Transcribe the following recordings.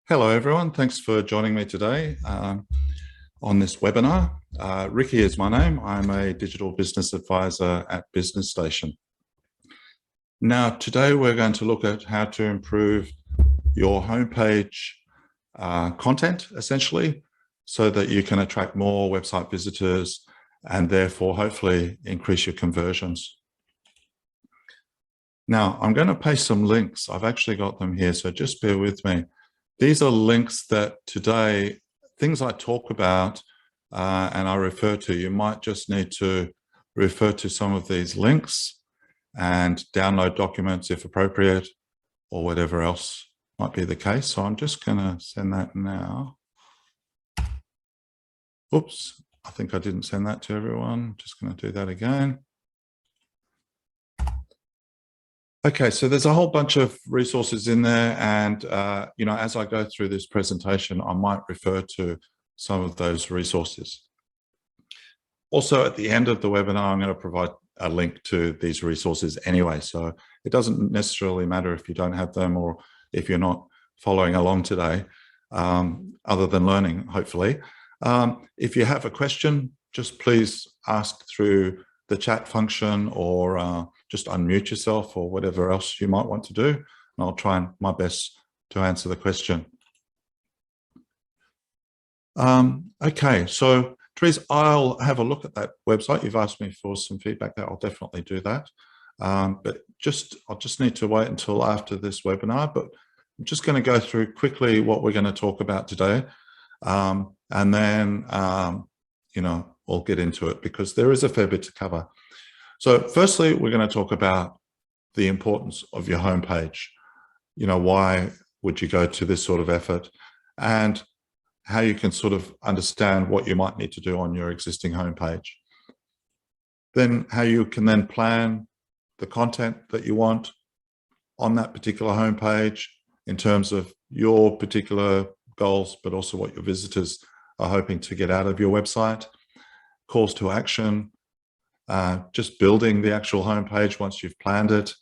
Hello everyone, thanks for joining me today on this webinar. Ricky is my name. I'm a digital business advisor at Business Station. Now today we're going to look at how to improve your homepage content essentially so that you can attract more website visitors and therefore hopefully increase your conversions. Now I'm going to paste some links. I've actually got them here, so just bear with me. These are links that today, things I talk about and I refer to, you might just need to refer to some of these links and download documents if appropriate, or whatever else might be the case. So I'm just going to send that now. Oops, I think I didn't send that to everyone. Just going to do that again. Okay, so there's a whole bunch of resources in there, and as I go through this presentation, I might refer to some of those resources. Also, at the end of the webinar, I'm going to provide a link to these resources anyway, so it doesn't necessarily matter if you don't have them or if you're not following along today, other than learning, hopefully. If you have a question, just please ask through the chat function or just unmute yourself or whatever else you might want to do. And I'll try my best to answer the question. Okay, so Therese, I'll have a look at that website. You've asked me for some feedback there. I'll definitely do that. But I'll just need to wait until after this webinar, but I'm just going to go through quickly what we're going to talk about today. And then, we'll get into it because there is a fair bit to cover. So firstly, we're going to talk about the importance of your homepage. Why would you go to this sort of effort, and how you can sort of understand what you might need to do on your existing homepage. Then how you can then plan the content that you want on that particular homepage in terms of your particular goals, but also what your visitors are hoping to get out of your website. Calls to action, just building the actual homepage once you've planned it,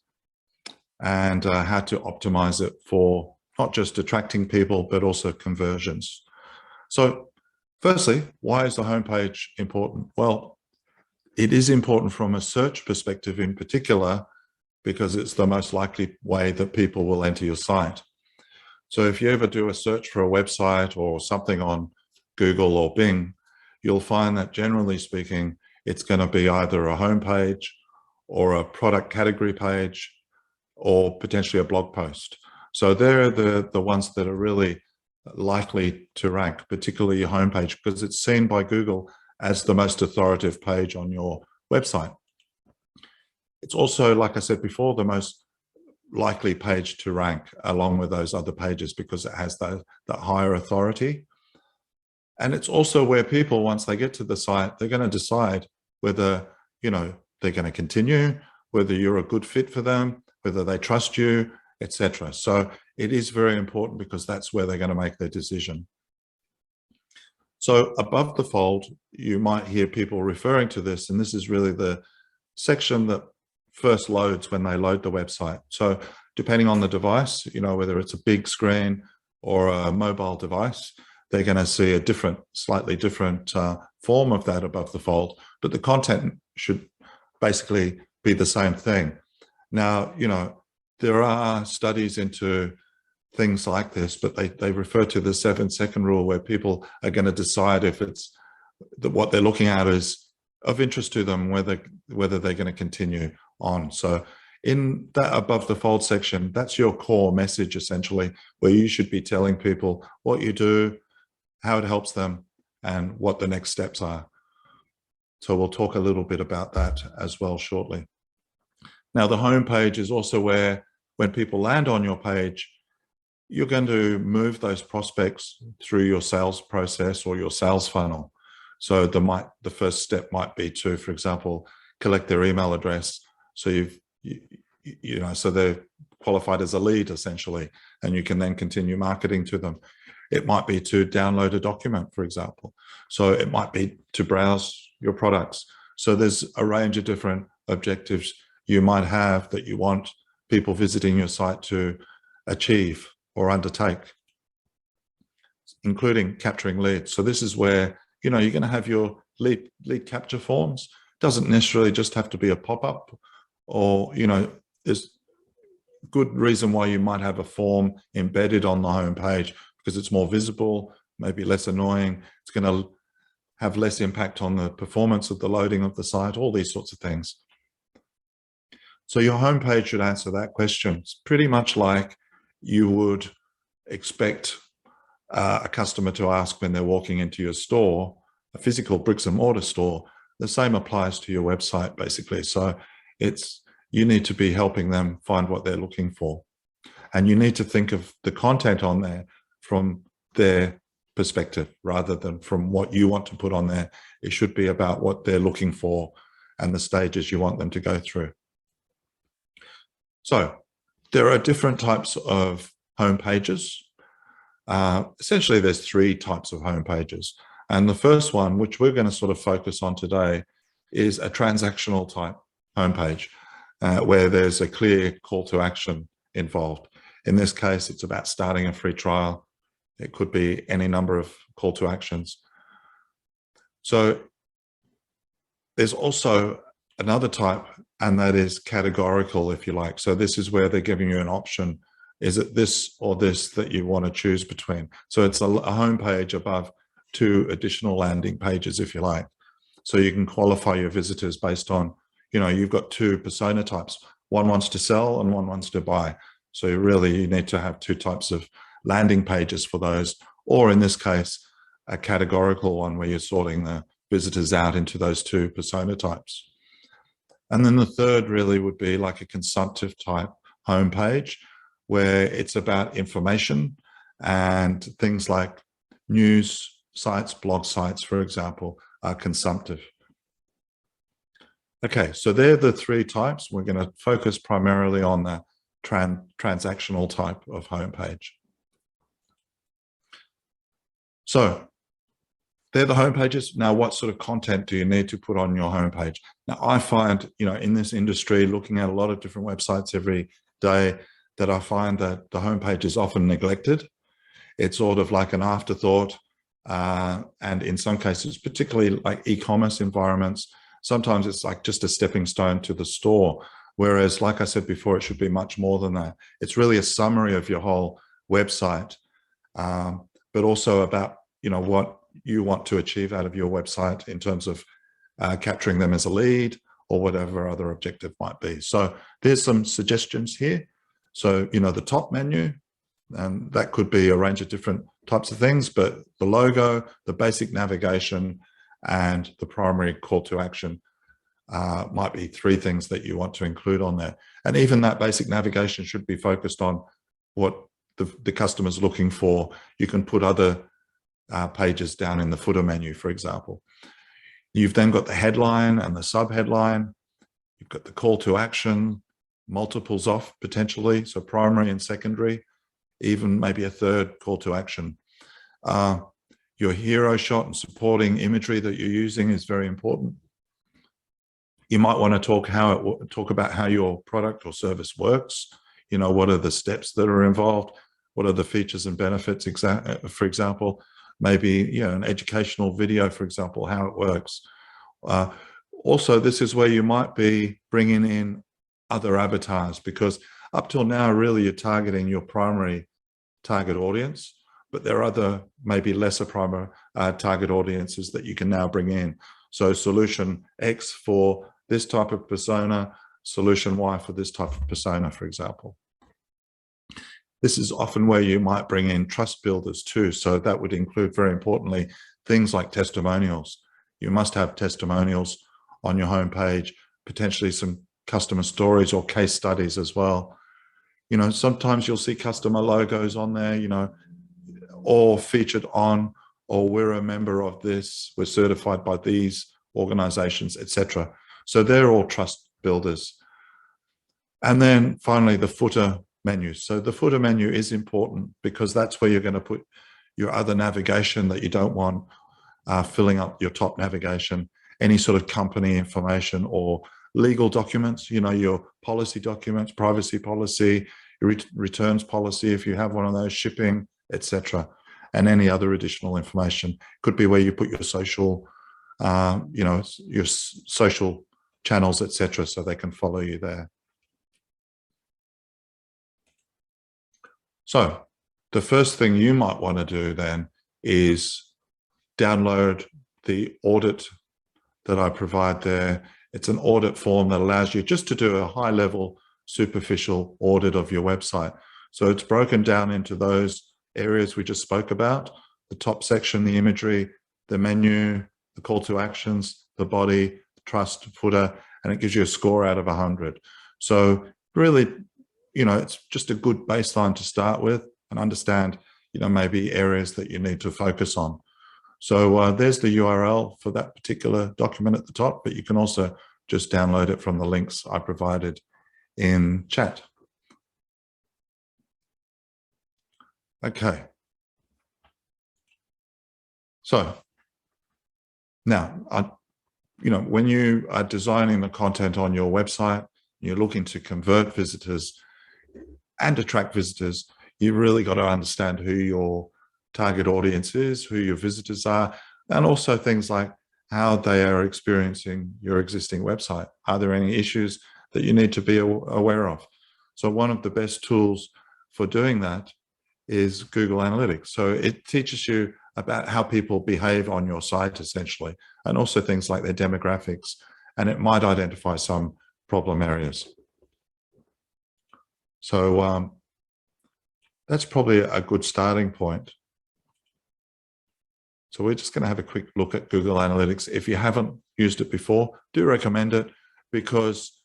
and how to optimize it for not just attracting people, but also conversions. So firstly, why is the homepage important? Well, it is important from a search perspective in particular, because it's the most likely way that people will enter your site. So if you ever do a search for a website or something on Google or Bing, you'll find that generally speaking, it's going to be either a homepage or a product category page or potentially a blog post. So they're the ones that are really likely to rank, particularly your homepage, because it's seen by Google as the most authoritative page on your website. It's also, like I said before, the most likely page to rank along with those other pages because it has that higher authority. And it's also where people, once they get to the site, they're going to decide whether, they're going to continue, whether you're a good fit for them, whether they trust you, etc. So it is very important because that's where they're going to make their decision. So above the fold, you might hear people referring to this, and this is really the section that first loads when they load the website. So depending on the device, whether it's a big screen or a mobile device, they're going to see a slightly different form of that above the fold, but the content should basically be the same thing. Now, there are studies into things like this, but they refer to the 7-second rule, where people are going to decide if what they're looking at is of interest to them, whether they're going to continue on. So in that above the fold section, that's your core message essentially, where you should be telling people what you do, how it helps them, and what the next steps are. So we'll talk a little bit about that as well shortly. Now, the home page is also where, when people land on your page, you're going to move those prospects through your sales process or your sales funnel. So the first step might be to, for example, collect their email address. So so they're qualified as a lead essentially, and you can then continue marketing to them. It might be to download a document, for example. So it might be to browse your products. So there's a range of different objectives you might have that you want people visiting your site to achieve or undertake. including capturing leads. So this is where, you're going to have your lead capture forms. Doesn't necessarily just have to be a pop-up, or, there's good reason why you might have a form embedded on the home page, because it's more visible, maybe less annoying. It's going to have less impact on the performance of the loading of the site, all these sorts of things. So your homepage should answer that question. It's pretty much like you would expect a customer to ask when they're walking into your store, a physical bricks and mortar store. The same applies to your website, basically. So you need to be helping them find what they're looking for. And you need to think of the content on there from their perspective rather than from what you want to put on there. It should be about what they're looking for and the stages you want them to go through. So there are different types of home pages. Essentially, there's 3 types of home pages. And the first one, which we're going to sort of focus on today, is a transactional type homepage, where there's a clear call to action involved. In this case, it's about starting a free trial. It could be any number of call to actions. So there's also another type, and that is categorical, if you like. So this is where they're giving you an option. Is it this or this that you want to choose between? So it's a homepage above 2 additional landing pages, if you like. So you can qualify your visitors based on, you've got 2 persona types. One wants to sell and one wants to buy. So you need to have 2 types of landing pages for those, or in this case, a categorical one where you're sorting the visitors out into those 2 persona types. And then the third really would be like a consumptive type homepage, where it's about information and things like news sites, blog sites, for example, are consumptive. Okay, so they're the 3 types. We're going to focus primarily on the transactional type of homepage. So they're the homepages. Now, what sort of content do you need to put on your homepage? Now, I find, in this industry, looking at a lot of different websites every day, that I find that the homepage is often neglected. It's sort of like an afterthought. And in some cases, particularly like e-commerce environments, sometimes it's like just a stepping stone to the store. Whereas, like I said before, it should be much more than that. It's really a summary of your whole website, but also about, what you want to achieve out of your website in terms of capturing them as a lead or whatever other objective might be. So there's some suggestions here. So, the top menu, and that could be a range of different types of things, but the logo, the basic navigation, and the primary call to action might be 3 things that you want to include on there. And even that basic navigation should be focused on what the customer's looking for. You can put other pages down in the footer menu, for example. You've then got the headline and the sub-headline. You've got the call to action, multiples off potentially, so primary and secondary, even maybe a third call to action. Your hero shot and supporting imagery that you're using is very important. You might want to talk about how your product or service works. What are the steps that are involved? What are the features and benefits, for example? Maybe, an educational video, for example, how it works. Also, this is where you might be bringing in other avatars, because up till now, really, you're targeting your primary target audience, but there are other, maybe lesser primary target audiences that you can now bring in. So solution X for this type of persona, solution Y for this type of persona, for example. This is often where you might bring in trust builders too. So that would include, very importantly, things like testimonials. You must have testimonials on your homepage, potentially some customer stories or case studies as well. Sometimes you'll see customer logos on there, or featured on, or we're a member of this, we're certified by these organizations, etc. So they're all trust builders. And then finally, the footer menu. So the footer menu is important because that's where you're going to put your other navigation that you don't want filling up your top navigation, any sort of company information or legal documents, your policy documents, privacy policy, your returns policy, if you have one of those, shipping, etc. and any other additional information. Could be where you put your social, your social channels, etc., so they can follow you there. So the first thing you might want to do then is download the audit that I provide there. It's an audit form that allows you just to do a high-level, superficial audit of your website. So it's broken down into those areas we just spoke about: the top section, the imagery, the menu, the call to actions, the body, the trust, footer, and it gives you a score out of 100. So really, it's just a good baseline to start with and understand, maybe areas that you need to focus on. So there's the URL for that particular document at the top, but you can also just download it from the links I provided in chat. Okay. So now, when you are designing the content on your website, you're looking to convert visitors and attract visitors, you really got to understand who your target audience is, who your visitors are, and also things like how they are experiencing your existing website. Are there any issues that you need to be aware of? So one of the best tools for doing that is Google Analytics. So it teaches you about how people behave on your site, essentially, and also things like their demographics, and it might identify some problem areas. So that's probably a good starting point. So we're just going to have a quick look at Google Analytics. If you haven't used it before, do recommend it, because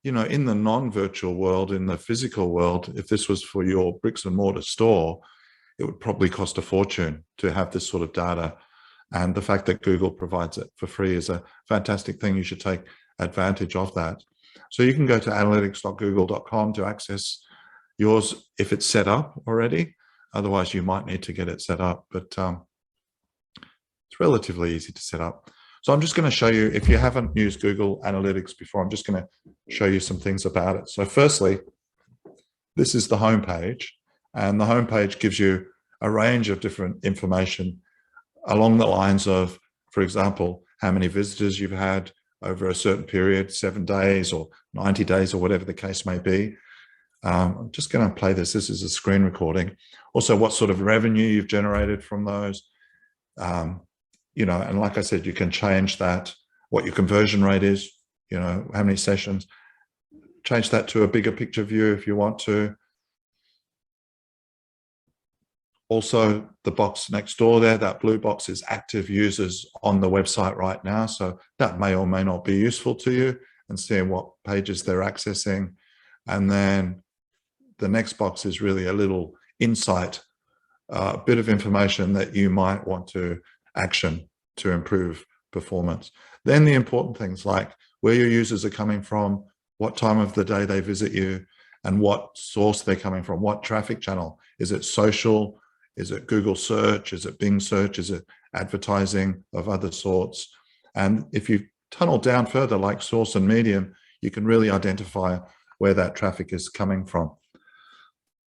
in the non-virtual world, in the physical world, if this was for your bricks and mortar store, it would probably cost a fortune to have this sort of data. And the fact that Google provides it for free is a fantastic thing. You should take advantage of that. So you can go to analytics.google.com to access yours if it's set up already. Otherwise, you might need to get it set up, but it's relatively easy to set up. So I'm just going to show you, if you haven't used Google Analytics before, I'm just going to show you some things about it. So firstly, this is the home page, and the home page gives you a range of different information along the lines of, for example, how many visitors you've had over a certain period, 7 days or 90 days or whatever the case may be. I'm just going to play this. This is a screen recording. Also, what sort of revenue you've generated from those. And like I said, you can change that, what your conversion rate is, how many sessions, change that to a bigger picture view if you want to. Also, the box next door there, that blue box, is active users on the website right now. So that may or may not be useful to you, and seeing what pages they're accessing. And then the next box is really a little insight, a bit of information that you might want to action to improve performance. Then the important things like where your users are coming from, what time of the day they visit you, and what source they're coming from, what traffic channel. Is it social? Is it Google search? Is it Bing search? Is it advertising of other sorts? And if you tunnel down further, like source and medium, you can really identify where that traffic is coming from.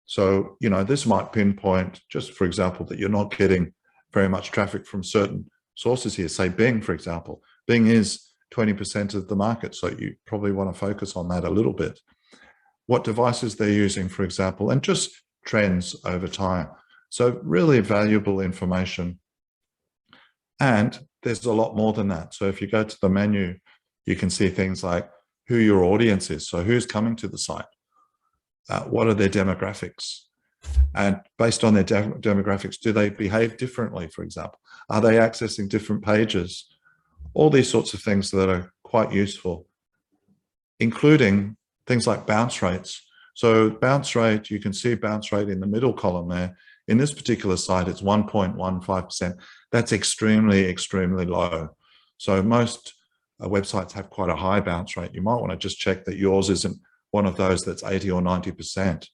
So, this might pinpoint, just for example, that you're not getting very much traffic from certain sources here, say Bing, for example. Bing is 20% of the market, so you probably want to focus on that a little bit. What devices they're using, for example, and just trends over time. So really valuable information. And there's a lot more than that. So if you go to the menu, you can see things like who your audience is. So who's coming to the site? What are their demographics? And based on their demographics, do they behave differently, for example? Are they accessing different pages? All these sorts of things that are quite useful, including things like bounce rates. So bounce rate, you can see bounce rate in the middle column there. In this particular site, it's 1.15%. That's extremely, extremely low. So most websites have quite a high bounce rate. You might want to just check that yours isn't one of those that's 80 or 90%,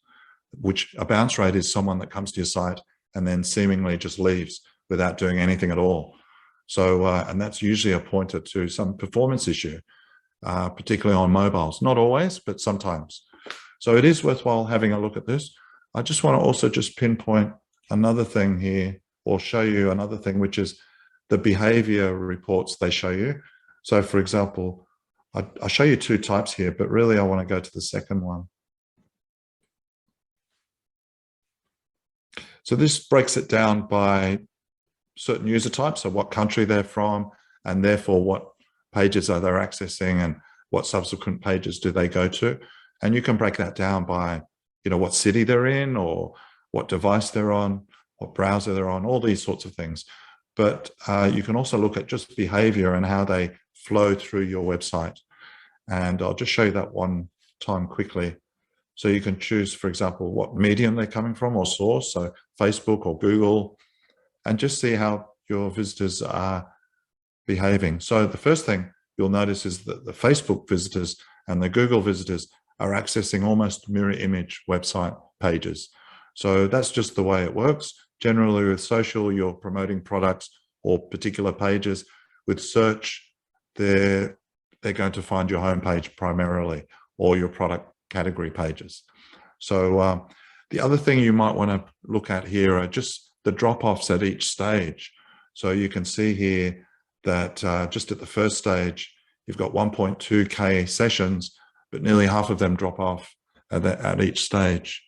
which a bounce rate is someone that comes to your site and then seemingly just leaves without doing anything at all. So, and that's usually a pointer to some performance issue, particularly on mobiles. Not always, but sometimes. So it is worthwhile having a look at this. I just want to also just pinpoint another thing here or show you another thing, which is the behavior reports they show you. So for example, I show you two types here, but really I want to go to the second one. So this breaks it down by certain user types, so what country they're from, and therefore what pages are they accessing and what subsequent pages do they go to. And you can break that down by, what city they're in or what device they're on, what browser they're on, all these sorts of things. But you can also look at just behavior and how they flow through your website. And I'll just show you that one time quickly. So you can choose, for example, what medium they're coming from or source, so Facebook or Google, and just see how your visitors are behaving. So the first thing you'll notice is that the Facebook visitors and the Google visitors are accessing almost mirror image website pages. So that's just the way it works. Generally with social, you're promoting products or particular pages. With search, they're going to find your homepage primarily or your product category pages. So the other thing you might want to look at here are just the drop-offs at each stage. So you can see here that just at the first stage, you've got 1.2K sessions, but nearly half of them drop off at each stage.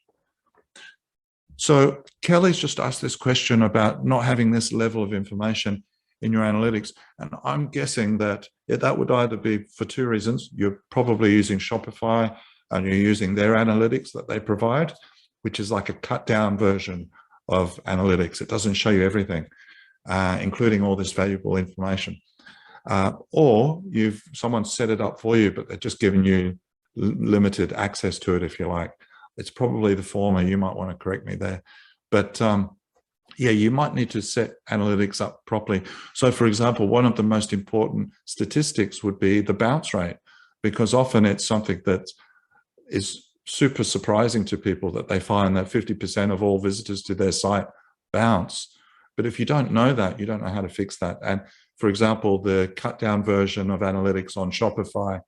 So Kelly's just asked this question about not having this level of information in your analytics. And I'm guessing that that would either be for two reasons. You're probably using Shopify and you're using their analytics that they provide, which is like a cut down version of analytics. It doesn't show you everything, including all this valuable information. Or someone set it up for you, but they're just giving you limited access to it, if you like. It's probably the former. You might want to correct me there. But yeah, you might need to set analytics up properly. So for example, one of the most important statistics would be the bounce rate, because often it's something that is super surprising to people, that they find that 50% of all visitors to their site bounce. But if you don't know that, you don't know how to fix that. And for example, the cut down version of analytics on Shopify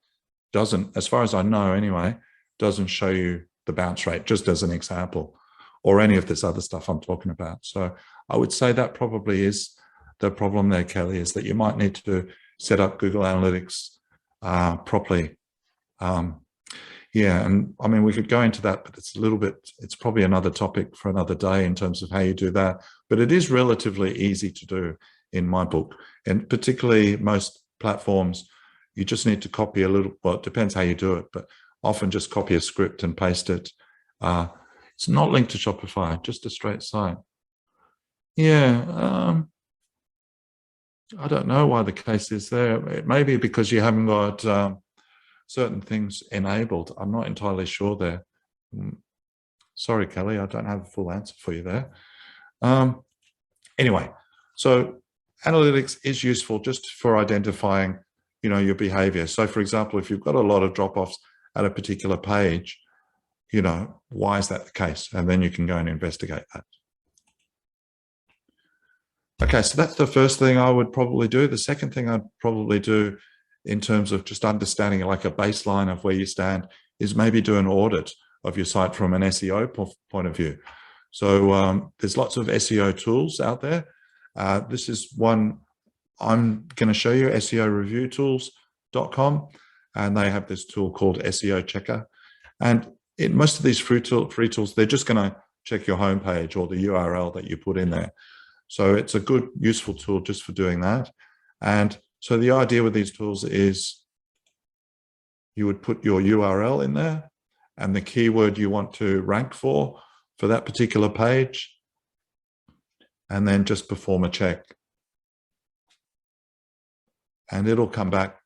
doesn't, as far as I know anyway, doesn't show you the bounce rate, just as an example, or any of this other stuff I'm talking about. So I would say that probably is the problem there, Kelly, is that you might need to set up Google Analytics properly. Yeah, and I mean, we could go into that, but it's probably another topic for another day in terms of how you do that. But it is relatively easy to do in my book. And particularly most platforms, you just need to copy a little, well, it depends how you do it, but often just copy a script and paste it. It's not linked to Shopify, just a straight site. Yeah, I don't know why the case is there. It may be because you haven't got certain things enabled. I'm not entirely sure there. Sorry, Kelly, I don't have a full answer for you there. Anyway, so analytics is useful just for identifying, your behavior. So for example, if you've got a lot of drop-offs at a particular page, why is that the case? And then you can go and investigate that. Okay, so that's the first thing I would probably do. The second thing I'd probably do in terms of just understanding like a baseline of where you stand is maybe do an audit of your site from an SEO point of view. So there's lots of SEO tools out there. This is one I'm going to show you, SEOreviewtools.com, and they have this tool called SEO Checker. And in most of these free tools, they're just going to check your homepage or the URL that you put in there. So it's a good, useful tool just for doing that. And so the idea with these tools is you would put your URL in there and the keyword you want to rank for that particular page, and then just perform a check. And it'll come back,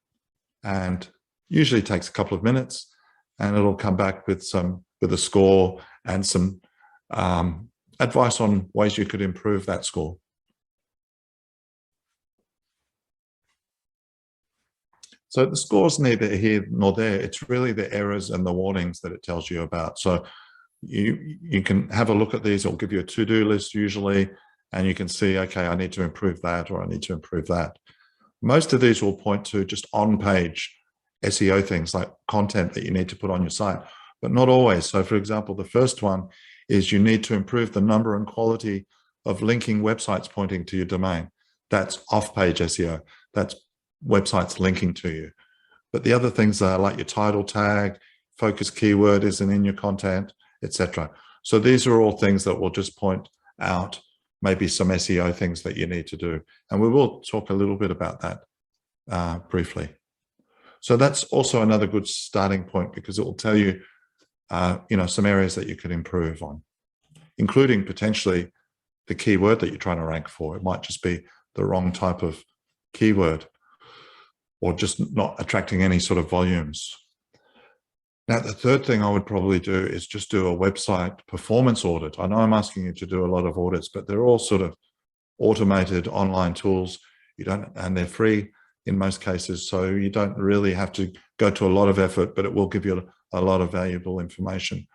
and usually takes a couple of minutes, and it'll come back with a score and some advice on ways you could improve that score. So the score's neither here nor there. It's really the errors and the warnings that it tells you about. So you can have a look at these. It'll give you a to-do list usually, and you can see, okay, I need to improve that, or I need to improve that. Most of these will point to just on-page SEO things like content that you need to put on your site, but not always. So for example, the first one is you need to improve the number and quality of linking websites pointing to your domain. That's off-page SEO. That's websites linking to you. But the other things are like your title tag, focus keyword isn't in your content, etc. So these are all things that will just point out maybe some SEO things that you need to do. And we will talk a little bit about that briefly. So that's also another good starting point, because it will tell you, some areas that you could improve on, including potentially the keyword that you're trying to rank for. It might just be the wrong type of keyword, or just not attracting any sort of volumes. Now, the third thing I would probably do is just do a website performance audit. I know I'm asking you to do a lot of audits, but they're all sort of automated online tools. And they're free in most cases, so you don't really have to go to a lot of effort, but it will give you a lot of valuable information.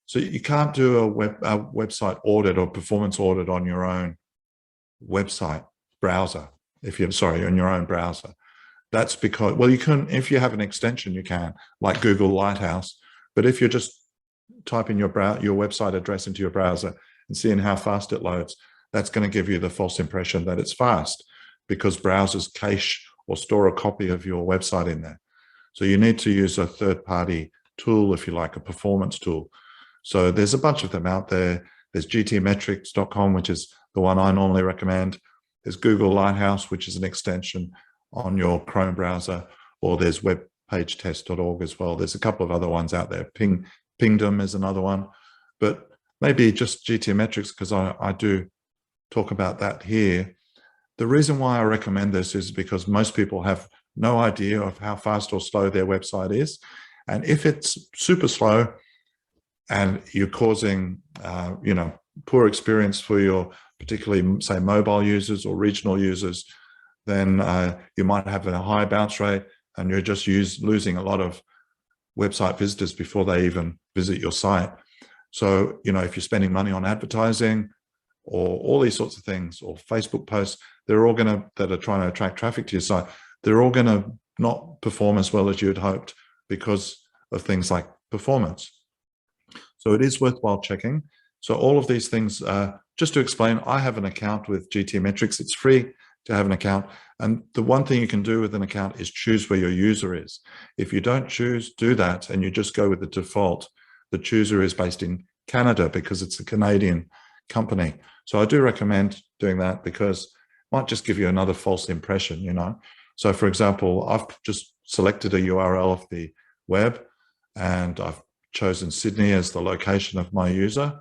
So you can't do a website audit or performance audit on your own website browser, on your own browser. That's because, well, you can, if you have an extension, you can, like Google Lighthouse. But if you're just typing your website address into your browser and seeing how fast it loads, that's going to give you the false impression that it's fast, because browsers cache or store a copy of your website in there. So you need to use a third-party tool, if you like, a performance tool. So there's a bunch of them out there. There's gtmetrics.com, which is the one I normally recommend. There's Google Lighthouse, which is an extension on your Chrome browser, or there's webpagetest.org as well. There's a couple of other ones out there. Pingdom is another one, but maybe just GTmetrix, because I do talk about that here. The reason why I recommend this is because most people have no idea of how fast or slow their website is. And if it's super slow and you're causing, poor experience for your particularly, say, mobile users or regional users, then you might have a high bounce rate, and you're just losing a lot of website visitors before they even visit your site. So, if you're spending money on advertising or all these sorts of things, or Facebook posts, that are trying to attract traffic to your site, they're all going to not perform as well as you'd hoped because of things like performance. So it is worthwhile checking. So all of these things, just to explain, I have an account with GTmetrix. It's free to have an account. And the one thing you can do with an account is choose where your user is. If you don't do that, and you just go with the default, the chooser is based in Canada because it's a Canadian company. So I do recommend doing that, because it might just give you another false impression, So for example, I've just selected a URL of the web, and I've chosen Sydney as the location of my user.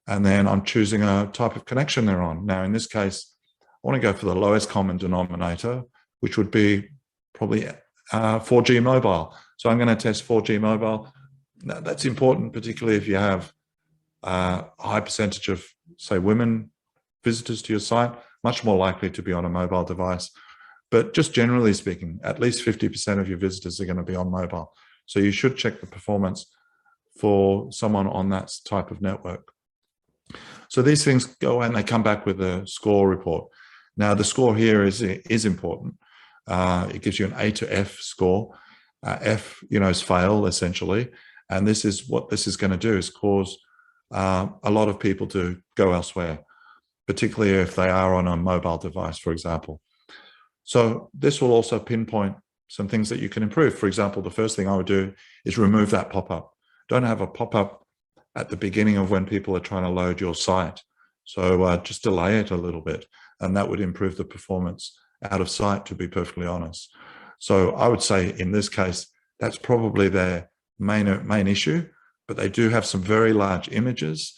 And then I'm choosing a type of connection they're on. Now, in this case, I want to go for the lowest common denominator, which would be probably 4G mobile. So I'm going to test 4G mobile. Now, that's important, particularly if you have a high percentage of, say, women visitors to your site, much more likely to be on a mobile device. But just generally speaking, at least 50% of your visitors are going to be on mobile. So you should check the performance for someone on that type of network. So these things go and they come back with a score report. Now, the score here is important. It gives you an A to F score. F, is fail, essentially. And this is what this is going to do, is cause a lot of people to go elsewhere, particularly if they are on a mobile device, for example. So this will also pinpoint some things that you can improve. For example, the first thing I would do is remove that pop-up. Don't have a pop-up at the beginning of when people are trying to load your site. So just delay it a little bit, and that would improve the performance out of sight, to be perfectly honest. So I would say in this case, that's probably their main issue, but they do have some very large images.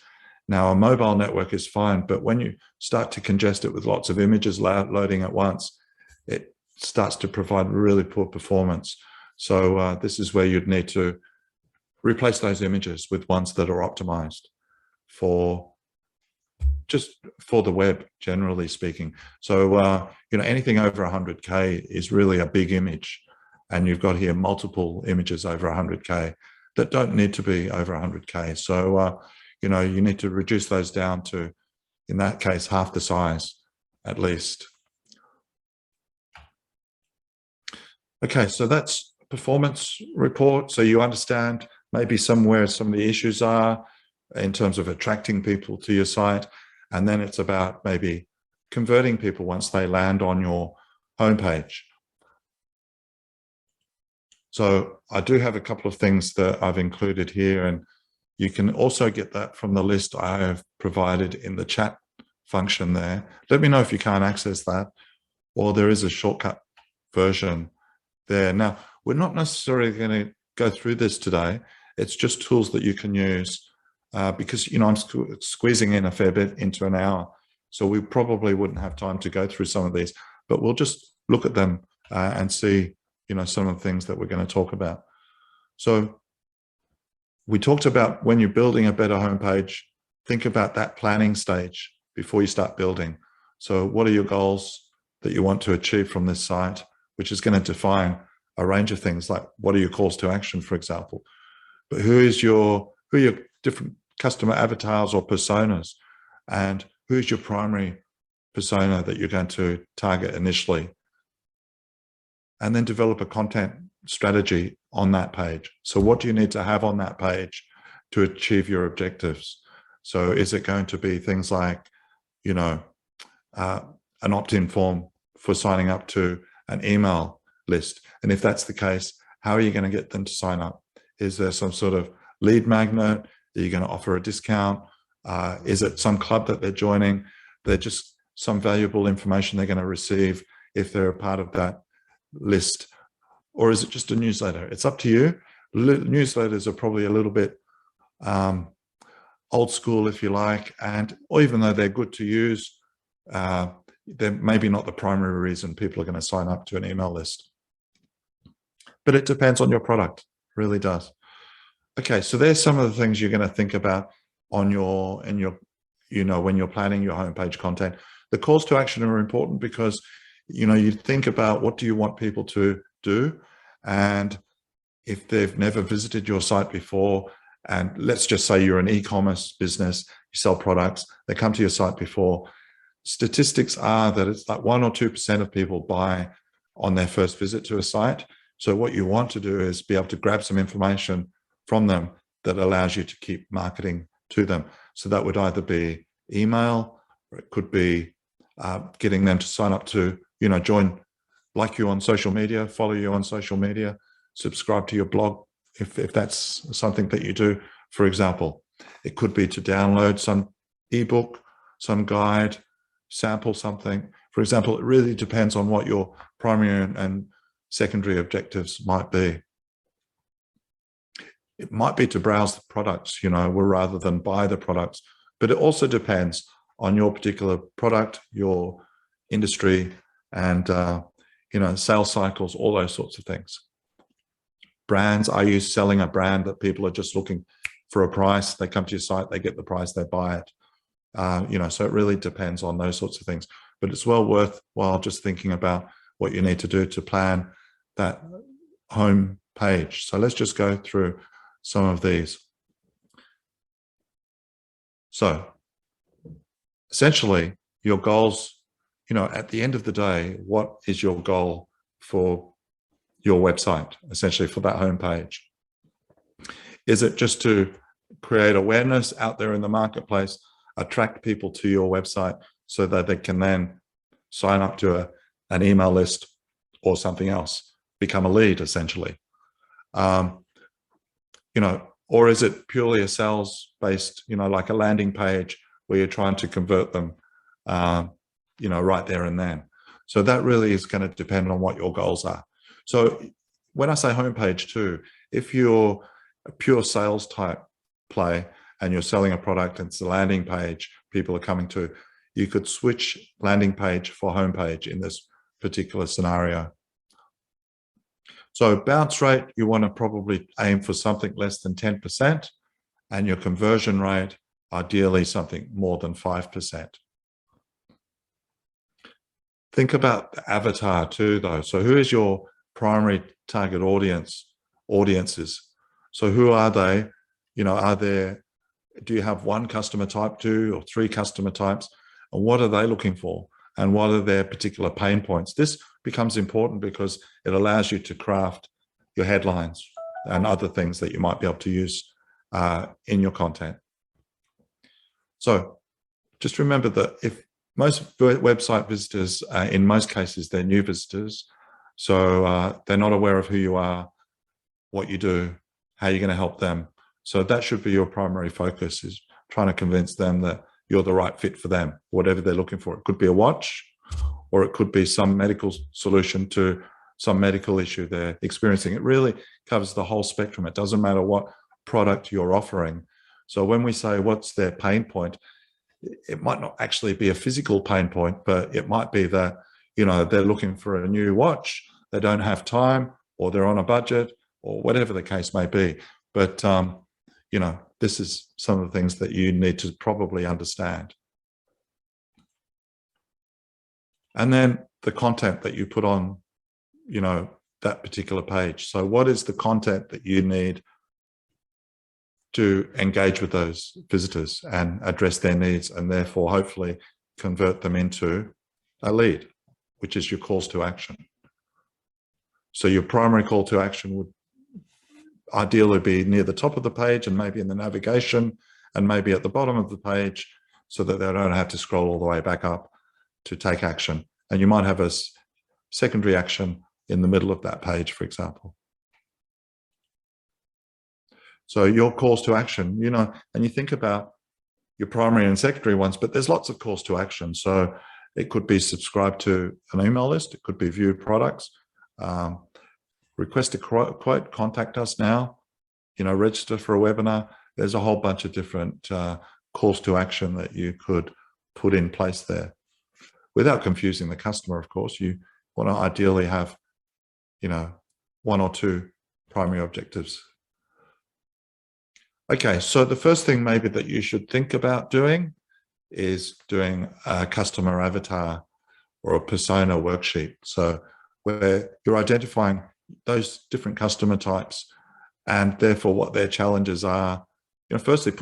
Now, a mobile network is fine, but when you start to congest it with lots of images loading at once, it starts to provide really poor performance. So this is where you'd need to replace those images with ones that are optimized for the web, generally speaking. So, anything over 100K is really a big image. And you've got here multiple images over 100K that don't need to be over 100K. So, you need to reduce those down to, in that case, half the size at least. Okay, so that's performance report. So you understand maybe somewhere some of the issues are, in terms of attracting people to your site. And then it's about maybe converting people once they land on your homepage. So I do have a couple of things that I've included here, and you can also get that from the list I have provided in the chat function there. Let me know if you can't access that, or there is a shortcut version there. Now, we're not necessarily going to go through this today. It's just tools that you can use because, you know, I'm squeezing in a fair bit into an hour. So we probably wouldn't have time to go through some of these, but we'll just look at them and see, you know, some of the things that we're going to talk about. So we talked about when you're building a better homepage, think about that planning stage before you start building. So what are your goals that you want to achieve from this site, which is going to define a range of things, like what are your calls to action, for example. But who are your different customer avatars or personas, and who's your primary persona that you're going to target initially, and then develop a content strategy on that page. So what do you need to have on that page to achieve your objectives? So is it going to be things like, you know, an opt-in form for signing up to an email list? And if that's the case, how are you going to get them to sign up? Is there some sort of lead magnet? Are you going to offer a discount? Is it some club that they're joining? They're just some valuable information they're going to receive if they're a part of that list? Or is it just a newsletter? It's up to you. Newsletters are probably a little bit old school, if you like, or even though they're good to use, they're maybe not the primary reason people are going to sign up to an email list. But it depends on your product, it really does. Okay, so there's some of the things you're going to think about on when you're planning your homepage content. The calls to action are important because, you know, you think about what do you want people to do, and if they've never visited your site before, and let's just say you're an e-commerce business, you sell products, they come to your site before, statistics are that it's like 1 or 2% of people buy on their first visit to a site. So what you want to do is be able to grab some information from them that allows you to keep marketing to them. So that would either be email, or it could be getting them to sign up to, you know, join, like you on social media, follow you on social media, subscribe to your blog, if that's something that you do, for example. It could be to download some ebook, some guide, sample something. For example, it really depends on what your primary and secondary objectives might be. It might be to browse the products, you know, rather than buy the products, but it also depends on your particular product, your industry, and you know, sales cycles, all those sorts of things. Brands, are you selling a brand that people are just looking for a price? They come to your site, they get the price, they buy it. You know, so it really depends on those sorts of things. But it's well worthwhile just thinking about what you need to do to plan that home page. So let's just go through some of these. So essentially, your goals, you know, at the end of the day, what is your goal for your website, essentially for that homepage? Is it just to create awareness out there in the marketplace, attract people to your website so that they can then sign up to an email list or something else, become a lead essentially? You know, or is it purely a sales-based, you know, like a landing page where you're trying to convert them, you know, right there and then? So that really is going to depend on what your goals are. So when I say homepage too, if you're a pure sales type play and you're selling a product and it's a landing page people are coming to, you could switch landing page for homepage in this particular scenario. So bounce rate, you want to probably aim for something less than 10%, and your conversion rate, ideally something more than 5%. Think about the avatar too, though. So who is your primary target audiences? So who are they? You know, do you have one customer type, 2 or 3 customer types? And what are they looking for? And what are their particular pain points? This becomes important because it allows you to craft your headlines and other things that you might be able to use in your content. So just remember that if most website visitors, in most cases, they're new visitors. So they're not aware of who you are, what you do, how you're going to help them. So that should be your primary focus, is trying to convince them that you're the right fit for them, whatever they're looking for. It could be a watch, or it could be some medical solution to some medical issue they're experiencing. It really covers the whole spectrum. It doesn't matter what product you're offering. So when we say what's their pain point, it might not actually be a physical pain point, but it might be that, you know, they're looking for a new watch, they don't have time, or they're on a budget, or whatever the case may be. But, you know, this is some of the things that you need to probably understand. And then the content that you put on, you know, that particular page. So what is the content that you need to engage with those visitors and address their needs, and therefore hopefully convert them into a lead, which is your calls to action. So your primary call to action would ideally be near the top of the page, and maybe in the navigation, and maybe at the bottom of the page, so that they don't have to scroll all the way back up to take action. And you might have a secondary action in the middle of that page, for example. So your calls to action, you know, and you think about your primary and secondary ones, but there's lots of calls to action. So it could be subscribe to an email list. It could be view products, request a quote, contact us now, you know, register for a webinar. There's a whole bunch of different calls to action that you could put in place there without confusing the customer. Of course, you want to ideally have, you know, one or two primary objectives. Okay, so the first thing maybe that you should think about doing is doing a customer avatar or a persona worksheet. So where you're identifying those different customer types and therefore what their challenges are. You know, firstly,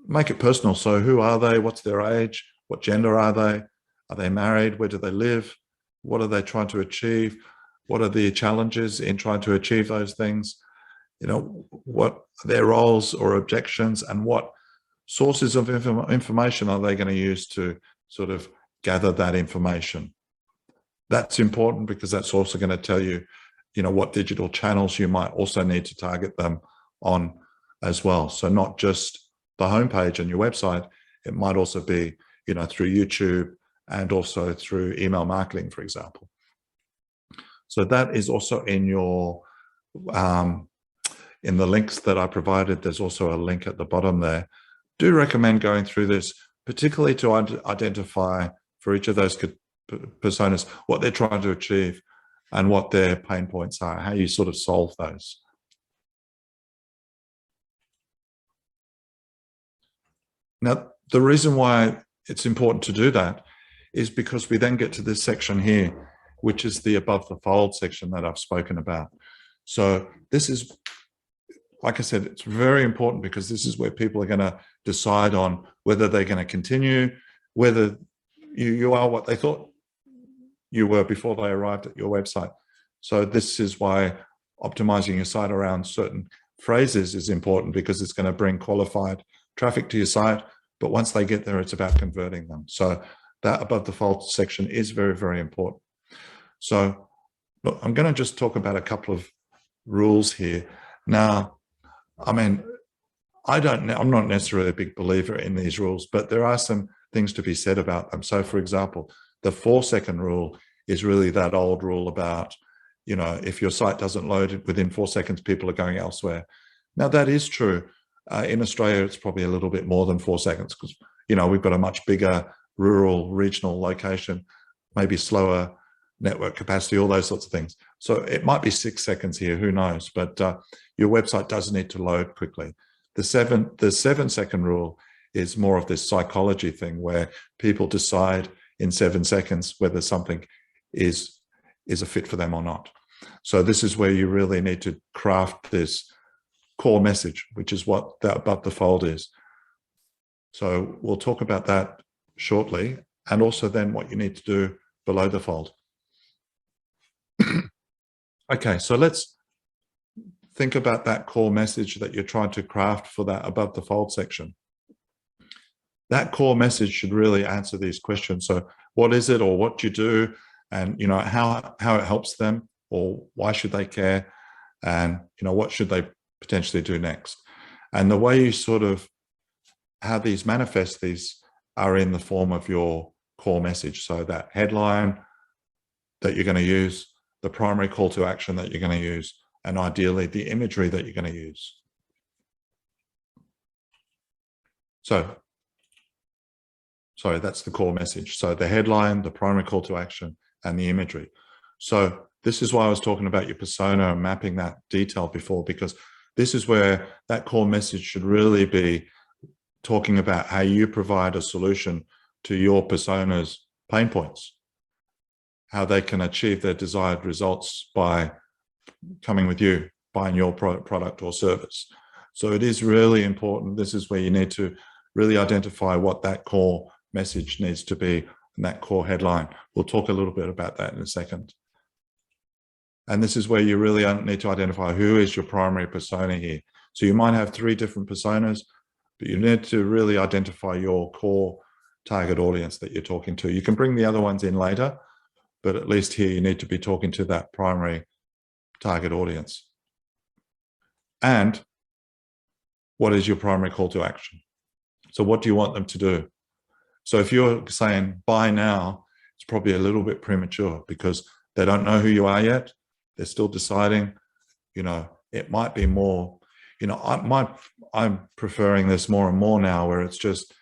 make it personal. So who are they? What's their age? What gender are they? Are they married? Where do they live? What are they trying to achieve? What are the challenges in trying to achieve those things? You know, what are their roles or objections, and what sources of information are they going to use to sort of gather that information? That's important because that's also going to tell you, you know, what digital channels you might also need to target them on as well. So not just the homepage and your website, it might also be, you know, through YouTube and also through email marketing, for example. So that is also in your, in the links that I provided. There's also a link at the bottom there. Do recommend going through this, particularly to identify for each of those personas what they're trying to achieve and what their pain points are, how you sort of solve those. Now, the reason why it's important to do that is because we then get to this section here, which is the above the fold section that I've spoken about. So this is, like I said, it's very important because this is where people are going to decide on whether they're going to continue, whether you are what they thought you were before they arrived at your website. So this is why optimizing your site around certain phrases is important, because it's going to bring qualified traffic to your site. But once they get there, it's about converting them. So that above the fold section is very, very important. So look, I'm going to just talk about a couple of rules here. Now, I mean, I'm not necessarily a big believer in these rules, but there are some things to be said about them. So for example, the 4-second rule is really that old rule about, you know, if your site doesn't load within 4 seconds, people are going elsewhere. Now that is true. In Australia, it's probably a little bit more than 4 seconds because, you know, we've got a much bigger rural regional location, maybe slower network capacity, all those sorts of things. So it might be 6 seconds here, who knows, but your website does need to load quickly. The 7-second rule is more of this psychology thing where people decide in 7 seconds whether something is a fit for them or not. So this is where you really need to craft this core message, which is what that above the fold is. So we'll talk about that shortly, and also then what you need to do below the fold. Okay, so let's think about that core message that you're trying to craft for that above the fold section. that core message should really answer these questions. So what is it, or what do you do, and how it helps them, or why should they care, and what should they potentially do next. And the way you sort of how these manifest these are in the form of your core message. So that headline that you're going to use, the primary call to action that you're going to use, and ideally the imagery that you're going to use. So, sorry, that's the core message. So the headline, the primary call to action, and the imagery. So this is why I was talking about your persona and mapping that detail before, because this is where that core message should really be talking about how you provide a solution to your persona's pain points, how they can achieve their desired results by coming with you, buying your product or service. So it is really important. This is where you need to really identify what that core message needs to be and that core headline. We'll talk a little bit about that in a second. And this is where you really need to identify who is your primary persona here. So you might have 3 different personas, but you need to really identify your core target audience that you're talking to. You can bring the other ones in later, but at least here you need to be talking to that primary target audience. And what is your primary call to action? So what do you want them to do? So if you're saying buy now, it's probably a little bit premature because they don't know who you are yet. They're still deciding. It might be more, I'm preferring this more and more now, where it's just,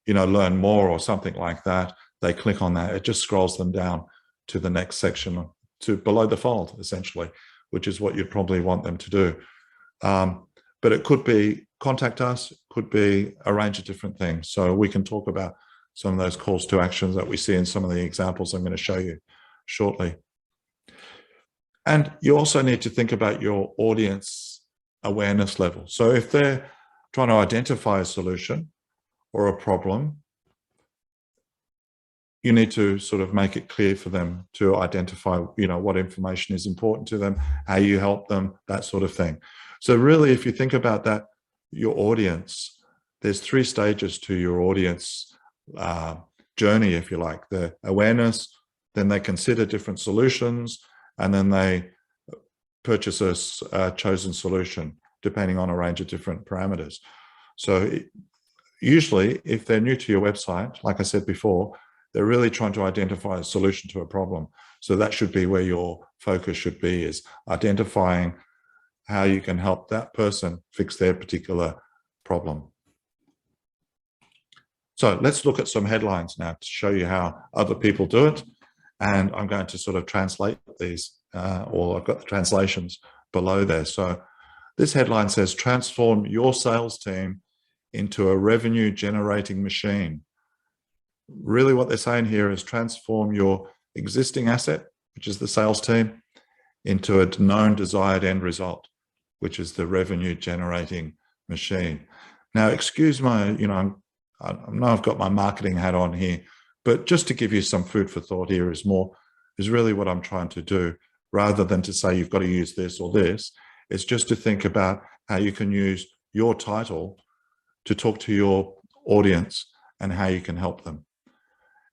learn more or something like that. They click on that. It just scrolls them down to the next section, to below the fold, essentially, which is what you'd probably want them to do. But it could be contact us, could be a range of different things. So we can talk about some of those calls to actions that we see in some of the examples I'm going to show you shortly. And you also need to think about your audience awareness level. So if they're trying to identify a solution or a problem, you need to sort of make it clear for them to identify, what information is important to them, how you help them, that sort of thing. So really, if you think about that, your audience, there's 3 stages to your audience journey, if you like. The awareness, then they consider different solutions, and then they purchase a chosen solution, depending on a range of different parameters. So usually, if they're new to your website, like I said before, they're really trying to identify a solution to a problem. So that should be where your focus should be, is identifying how you can help that person fix their particular problem. So let's look at some headlines now to show you how other people do it. And I'm going to sort of translate these, or I've got the translations below there. So this headline says, transform your sales team into a revenue generating machine. Really what they're saying here is transform your existing asset, which is the sales team, into a known desired end result, which is the revenue generating machine. Now, excuse my, I know I've got my marketing hat on here, but just to give you some food for thought here is really what I'm trying to do, rather than to say you've got to use this or this. It's just to think about how you can use your title to talk to your audience and how you can help them.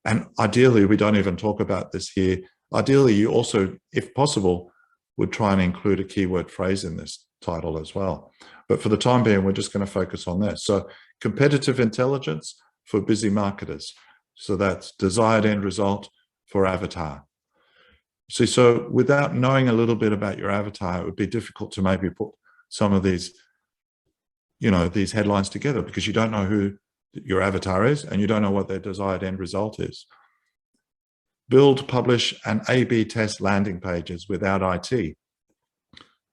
And ideally, we don't even talk about this here. Ideally, you also, if possible, would try and include a keyword phrase in this title as well. But for the time being, we're just going to focus on this. So competitive intelligence for busy marketers. So that's desired end result for avatar. See, so without knowing a little bit about your avatar, it would be difficult to maybe put some of these, these headlines together, because you don't know who your avatar is and you don't know what their desired end result is. Build, publish, and A/B test landing pages without IT.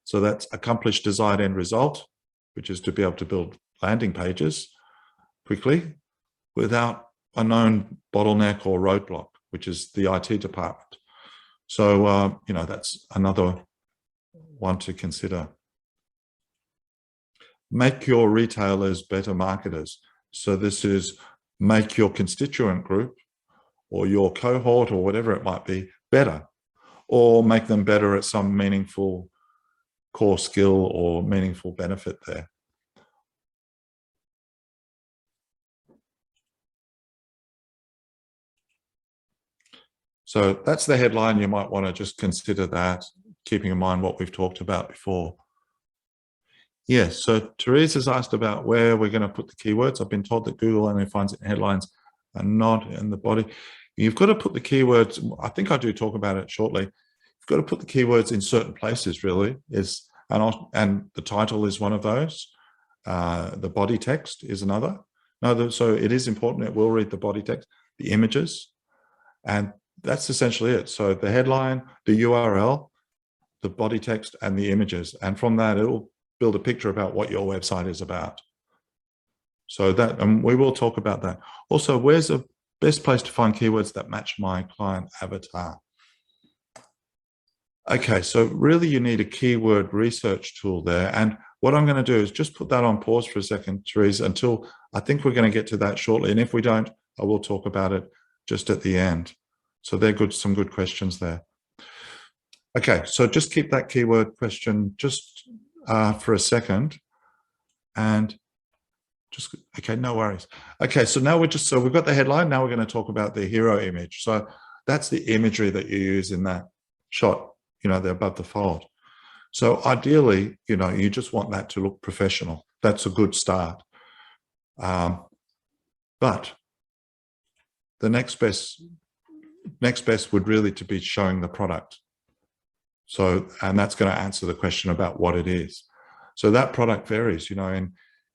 So that's accomplish desired end result, which is to be able to build landing pages quickly without a known bottleneck or roadblock, which is the IT department. So, that's another one to consider. Make your retailers better marketers. So this is make your constituent group or your cohort or whatever it might be better, or make them better at some meaningful core skill or meaningful benefit there. So that's the headline. You might want to just consider that, keeping in mind what we've talked about before. Yes, so Therese has asked about where we're going to put the keywords. I've been told that Google only finds it in headlines and not in the body. You've got to put the keywords, I think I do talk about it shortly. You've got to put the keywords in certain places, really, and the title is one of those. The body text is another. No, so it is important. It will read the body text, the images, and that's essentially it. So the headline, the URL, the body text, and the images. And from that, it will build a picture about what your website is about. So that, and we will talk about that. Also, where's the best place to find keywords that match my client avatar? Okay, so really you need a keyword research tool there. And what I'm going to do is just put that on pause for a second, Therese, until I think we're going to get to that shortly. And if we don't, I will talk about it just at the end. So they're good, some good questions there. Okay, so just keep that keyword question just for a second. And just, okay, no worries. Okay, so now so we've got the headline. Now we're going to talk about the hero image. So that's the imagery that you use in that shot, they're above the fold. So ideally, you just want that to look professional. That's a good start. But the next best would really to be showing the product. So, and that's going to answer the question about what it is. So that product varies,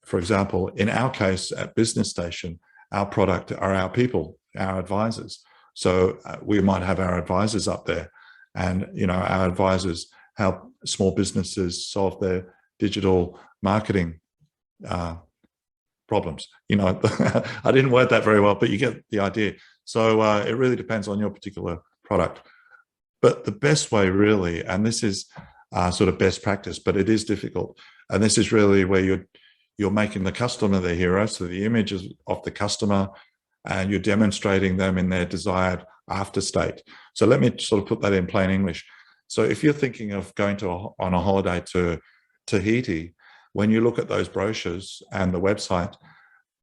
for example, in our case at Business Station, our product are our people, our advisors. So we might have our advisors up there, and our advisors help small businesses solve their digital marketing problems. I didn't word that very well, but you get the idea. So it really depends on your particular product. But the best way really, and this is sort of best practice, but it is difficult. And this is really where you're making the customer the hero. So the images of the customer, and you're demonstrating them in their desired after state. So let me sort of put that in plain English. So if you're thinking of going on a holiday to Tahiti, when you look at those brochures and the website,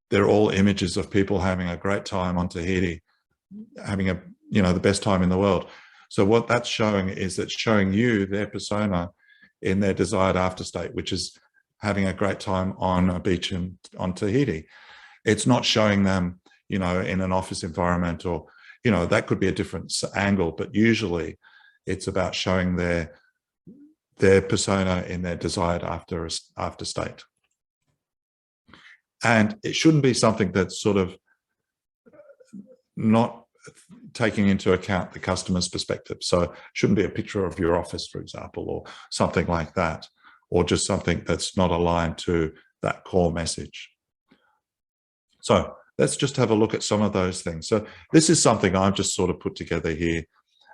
they're all images of people having a great time on Tahiti, having the best time in the world. So what that's showing is it's showing you their persona in their desired after state, which is having a great time on a beach on Tahiti. It's not showing them, in an office environment, or, that could be a different angle, but usually it's about showing their persona in their desired after state. And it shouldn't be something that's sort of not taking into account the customer's perspective. So it shouldn't be a picture of your office, for example, or something like that, or just something that's not aligned to that core message. So let's just have a look at some of those things. So this is something I've just sort of put together here.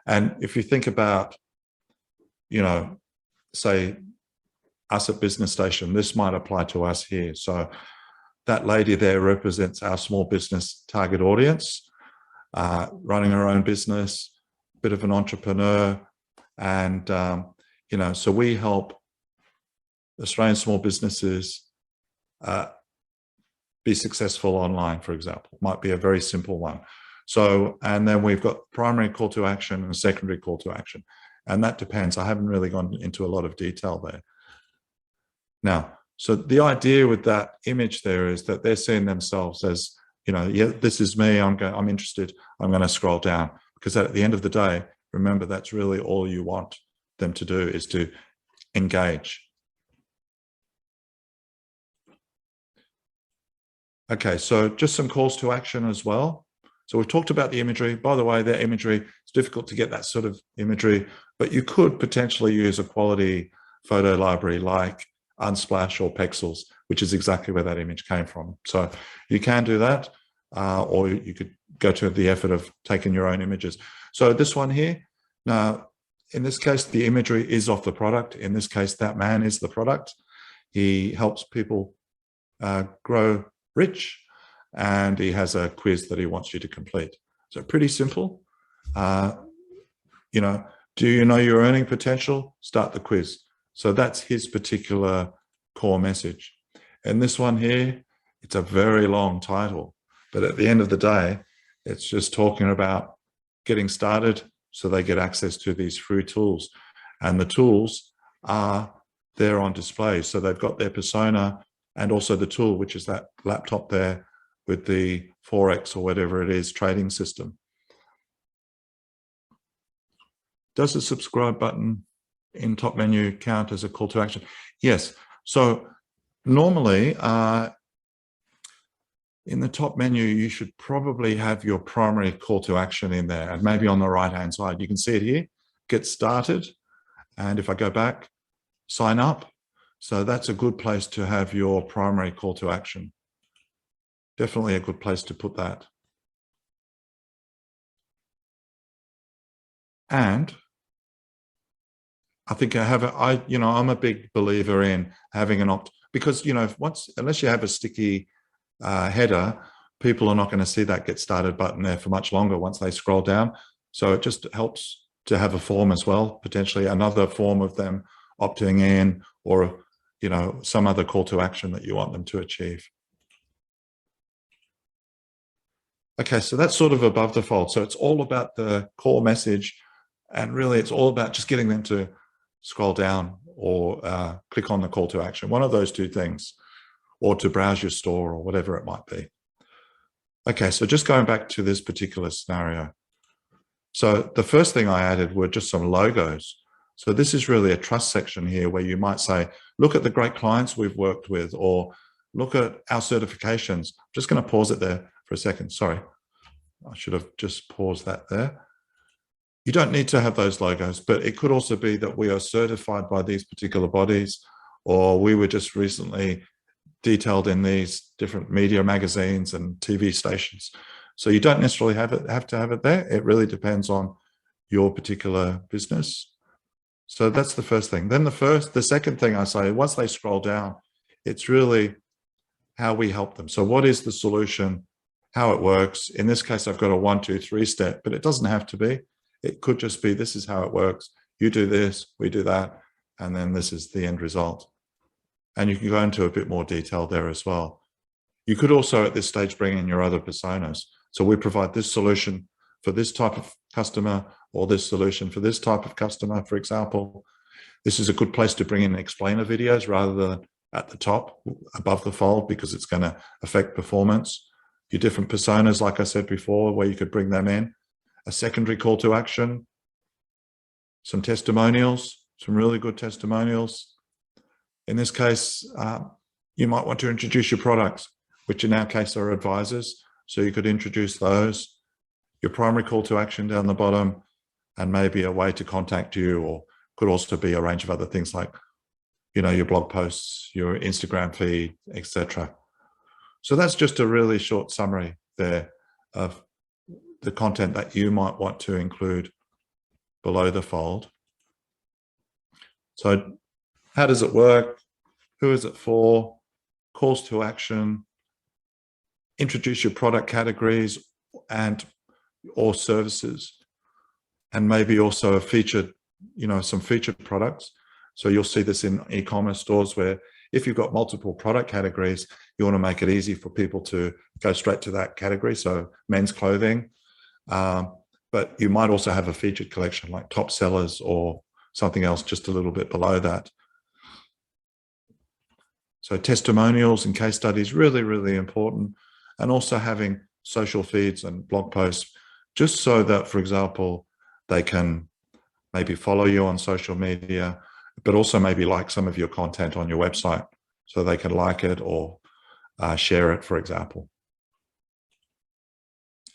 And if you think about, say us at Business Station, this might apply to us here. So that lady there represents our small business target audience, running her own business, bit of an entrepreneur. And, so we help Australian small businesses be successful online, for example. Might be a very simple one. So, and then we've got primary call to action and secondary call to action. And that depends. I haven't really gone into a lot of detail there. Now, so the idea with that image there is that they're seeing themselves as, yeah, this is me, I'm interested, I'm going to scroll down. Because at the end of the day, remember, that's really all you want them to do, is to engage. Okay, so just some calls to action as well. So we've talked about the imagery. By the way, that imagery, it's difficult to get that sort of imagery, but you could potentially use a quality photo library like Unsplash or Pexels, which is exactly where that image came from. So you can do that, or you could go to the effort of taking your own images. So this one here, now, in this case, the imagery is of the product. In this case, that man is the product. He helps people grow rich, and he has a quiz that he wants you to complete. So pretty simple. Do you know your earning potential? Start the quiz. So that's his particular core message. And this one here, it's a very long title, but at the end of the day, it's just talking about getting started, so they get access to these free tools. And the tools are there on display. So they've got their persona and also the tool, which is that laptop there with the Forex or whatever it is trading system. Does the subscribe button in top menu count as a call to action? Yes. So normally in the top menu, you should probably have your primary call to action in there, and maybe on the right-hand side. You can see it here, get started. And if I go back, sign up. So that's a good place to have your primary call to action. Definitely a good place to put that. And I think I'm a big believer in having an because, unless you have a sticky header, people are not going to see that get started button there for much longer once they scroll down. So it just helps to have a form as well, potentially another form of them opting in, or some other call to action that you want them to achieve. Okay, so that's sort of above the fold. So it's all about the core message, and really it's all about just getting them to scroll down or click on the call to action, one of those two things, or to browse your store or whatever it might be. Okay, so just going back to this particular scenario. So the first thing I added were just some logos. So this is really a trust section here where you might say, look at the great clients we've worked with, or look at our certifications. I'm just going to pause it there for a second. Sorry, I should have just paused that there. You don't need to have those logos, but it could also be that we are certified by these particular bodies, or we were just recently detailed in these different media magazines and TV stations. So you don't necessarily have to have it there. It really depends on your particular business. So that's the first thing. Then the second thing I say, once they scroll down, it's really how we help them. So what is the solution, how it works? In this case, I've got a 1, 2, 3 step, but it doesn't have to be. It could just be, this is how it works. You do this, we do that, and then this is the end result. And you can go into a bit more detail there as well. You could also at this stage bring in your other personas. So we provide this solution for this type of customer, or this solution for this type of customer, for example. This is a good place to bring in explainer videos rather than at the top above the fold, because it's going to affect performance. Your different personas, like I said before, where you could bring them in. A secondary call to action, some testimonials, some really good testimonials. In this case, you might want to introduce your products, which in our case are advisors. So you could introduce those, your primary call to action down the bottom, and maybe a way to contact you, or could also be a range of other things like, your blog posts, your Instagram feed, etc. So that's just a really short summary there of the content that you might want to include below the fold. So how does it work? Who is it for? Calls to action. Introduce your product categories or services, and maybe also a featured, some featured products. So you'll see this in e-commerce stores, where if you've got multiple product categories, you want to make it easy for people to go straight to that category. So men's clothing, but you might also have a featured collection like top sellers or something else just a little bit below that. So testimonials and case studies, really, really important. And also having social feeds and blog posts, just so that, for example, they can maybe follow you on social media, but also maybe like some of your content on your website, so they can like it or share it, for example.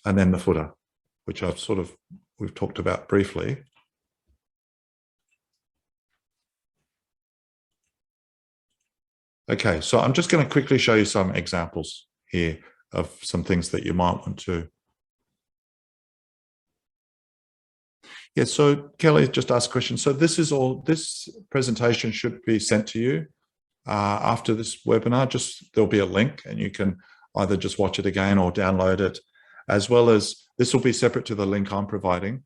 And then the footer, which we've talked about briefly. Okay, so I'm just going to quickly show you some examples here of some things that you might want to. Yeah, so Kelly just asked a question. So this presentation should be sent to you after this webinar. There'll be a link, and you can either just watch it again or download it, as well as this will be separate to the link I'm providing.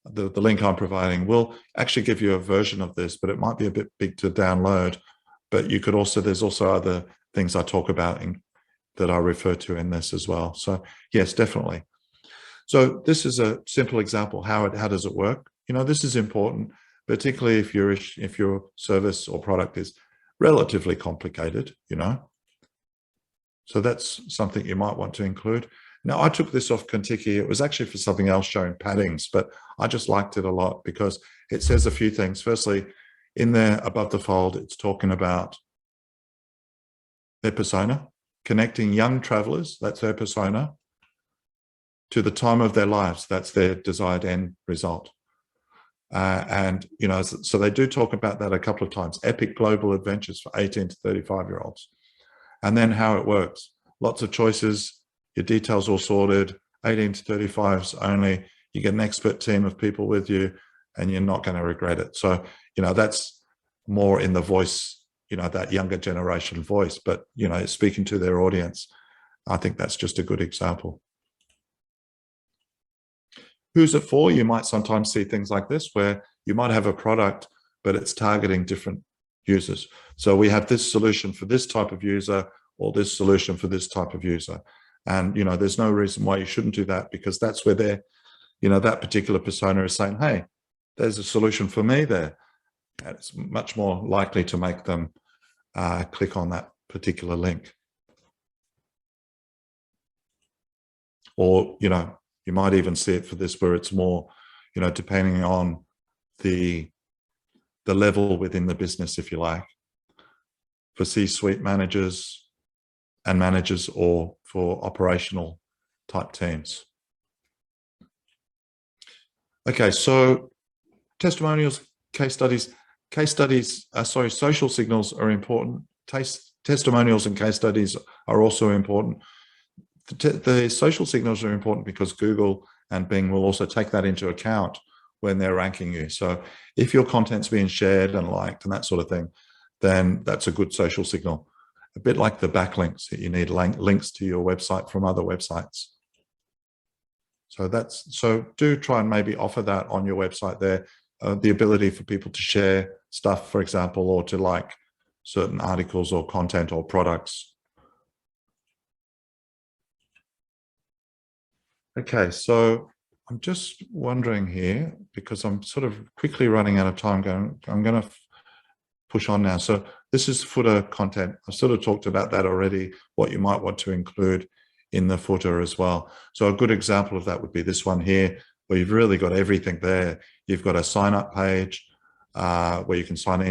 The link I'm providing will actually give you a version of this, but it might be a bit big to download. But you could also, there's also other things I talk about that I refer to in this as well. So yes, definitely. So this is a simple example. How does it work? You know, this is important, particularly if your service or product is relatively complicated, you know. So that's something you might want to include. Now, I took this off Contiki. It was actually for something else showing paddings, but I just liked it a lot because it says a few things. Firstly, in there above the fold, it's talking about their persona, connecting young travelers, that's their persona, to the time of their lives, that's their desired end result. And, you know, so they do talk about that a couple of times, epic global adventures for 18 to 35-year-olds. And then how it works, lots of choices, your details all sorted, 18 to 35s only, you get an expert team of people with you and you're not going to regret it. So, you know, that's more in the voice, you know, that younger generation voice, but, you know, speaking to their audience, I think that's just a good example. Who's it for? You might sometimes see things like this where you might have a product, but it's targeting different users. So we have this solution for this type of user or this solution for this type of user. And, you know, there's no reason why you shouldn't do that because that's where they're, you know, that particular persona is saying, hey, there's a solution for me there. And it's much more likely to make them click on that particular link. Or, you know, you might even see it for this where it's more, you know, depending on the level within the business, if you like, for C-suite managers and managers or for operational type teams. Okay, so testimonials, case studies, social signals are important. Testimonials and case studies are also important. The social signals are important because Google and Bing will also take that into account when they're ranking you. So if your content's being shared and liked and that sort of thing, then that's a good social signal. A bit like the backlinks that you need links to your website from other websites. So do try and maybe offer that on your website there, the ability for people to share stuff, for example, or to like certain articles or content or products. Okay, so I'm just wondering here, because I'm sort of quickly running out of time, I'm going to push on now. So this is footer content. I sort of talked about that already, what you might want to include in the footer as well. So a good example of that would be this one here, where you've really got everything there. You've got a sign up page where you can sign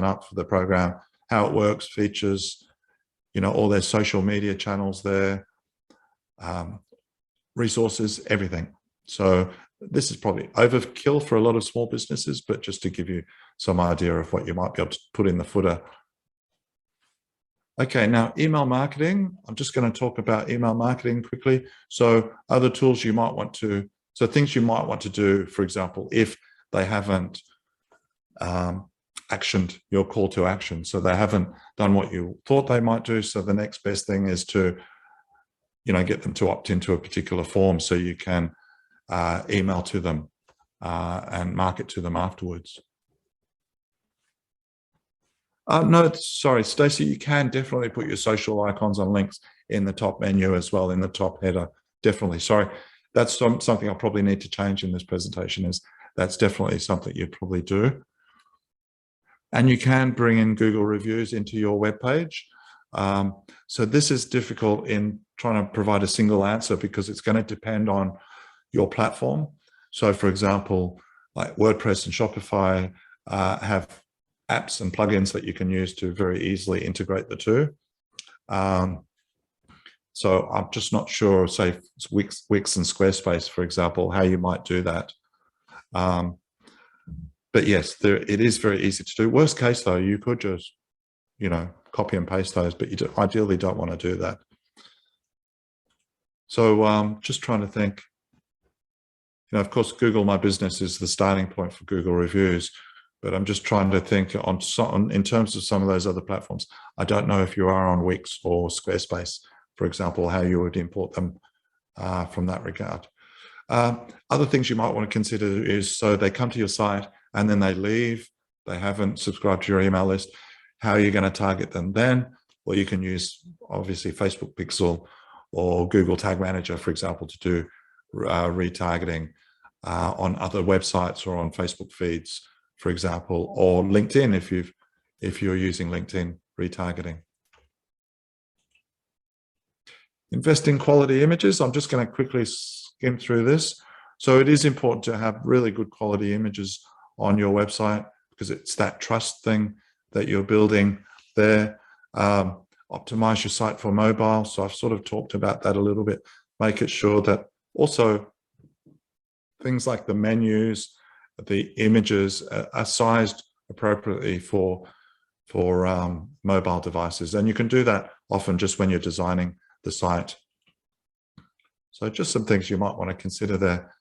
up for the program, how it works, features, you know, all their social media channels there, resources, everything. So this is probably overkill for a lot of small businesses, but just to give you some idea of what you might be able to put in the footer. Okay, now email marketing. I'm just going to talk about email marketing quickly. So other tools you might want to, so things you might want to do, for example, if they haven't actioned your call to action. So they haven't done what you thought they might do. So the next best thing is to, you know, get them to opt into a particular form so you can email to them and market to them afterwards. No, sorry, Stacey, you can definitely put your social icons and links in the top menu as well, in the top header. Definitely. Sorry, that's something I'll probably need to change in this presentation. Is that's definitely something you'd probably do. And you can bring in Google reviews into your web page. So this is difficult in trying to provide a single answer because it's going to depend on your platform. So for example, like WordPress and Shopify have apps and plugins that you can use to very easily integrate the two. So I'm just not sure, say Wix and Squarespace, for example, how you might do that. But yes, it is very easy to do. Worst case though, you could just, you know, copy and paste those, but you ideally don't want to do that. So just trying to think, you know, of course, Google My Business is the starting point for Google reviews, but I'm just trying to think in terms of some of those other platforms. I don't know if you are on Wix or Squarespace, for example, how you would import them from that regard. Other things you might want to consider is, so they come to your site and then they leave, they haven't subscribed to your email list. How are you going to target them then? Well, you can use obviously Facebook Pixel or Google Tag Manager, for example, to do retargeting on other websites or on Facebook feeds, for example, or LinkedIn if you're using LinkedIn retargeting. Invest in quality images. I'm just going to quickly skim through this. So it is important to have really good quality images on your website because it's that trust thing that you're building there. Optimize your site for mobile. So I've sort of talked about that a little bit. Make it sure that also things like the menus, the images are sized appropriately for mobile devices. And you can do that often just when you're designing the site. So just some things you might want to consider there.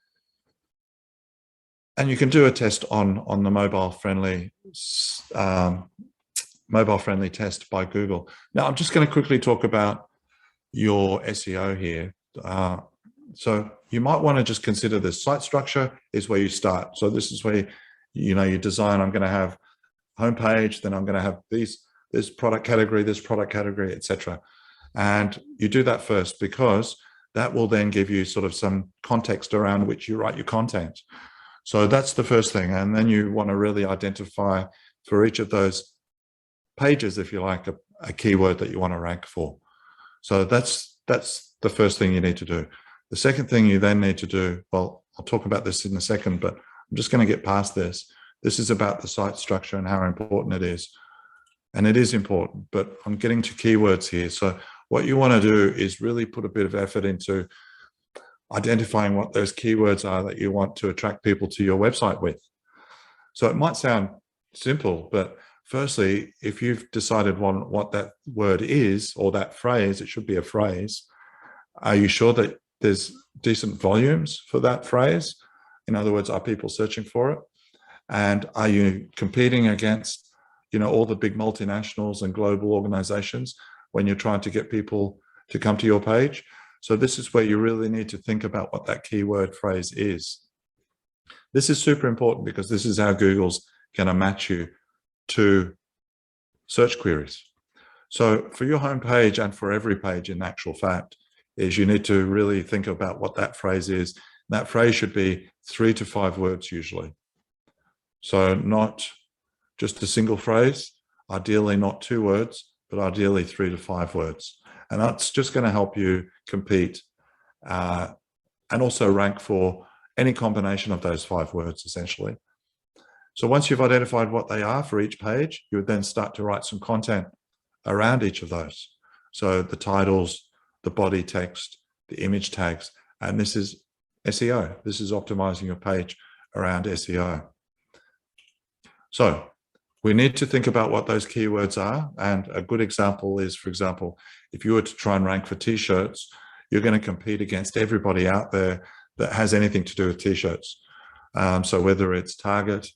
And you can do a test on the mobile friendly test by Google. Now I'm just going to quickly talk about your SEO here. So you might want to just consider this. Site structure is where you start. So this is where you design. I'm going to have homepage, then I'm going to have this product category, etc. And you do that first because that will then give you sort of some context around which you write your content. So that's the first thing. And then you want to really identify for each of those pages, if you like, a keyword that you want to rank for. So that's the first thing you need to do. The second thing you then need to do, well, I'll talk about this in a second, but I'm just going to get past this. This is about the site structure and how important it is. And it is important, but I'm getting to keywords here. So what you want to do is really put a bit of effort into identifying what those keywords are that you want to attract people to your website with. So it might sound simple, but firstly, if you've decided on what that word is or that phrase, it should be a phrase. Are you sure that there's decent volumes for that phrase? In other words, are people searching for it? And are you competing against, all the big multinationals and global organizations when you're trying to get people to come to your page? So this is where you really need to think about what that keyword phrase is. This is super important because this is how Google's going to match you to search queries. So for your homepage and for every page in actual fact is you need to really think about what that phrase is. That phrase should be 3 to 5 words usually. So not just a single phrase, ideally not 2 words, but ideally 3 to 5 words. And that's just going to help you compete and also rank for any combination of those 5 words essentially. So once you've identified what they are for each page, you would then start to write some content around each of those. So the titles, the body text, the image tags, and this is SEO. This is optimizing your page around SEO. So we need to think about what those keywords are. And a good example is, for example, if you were to try and rank for t-shirts, you're going to compete against everybody out there that has anything to do with t-shirts. So whether it's Target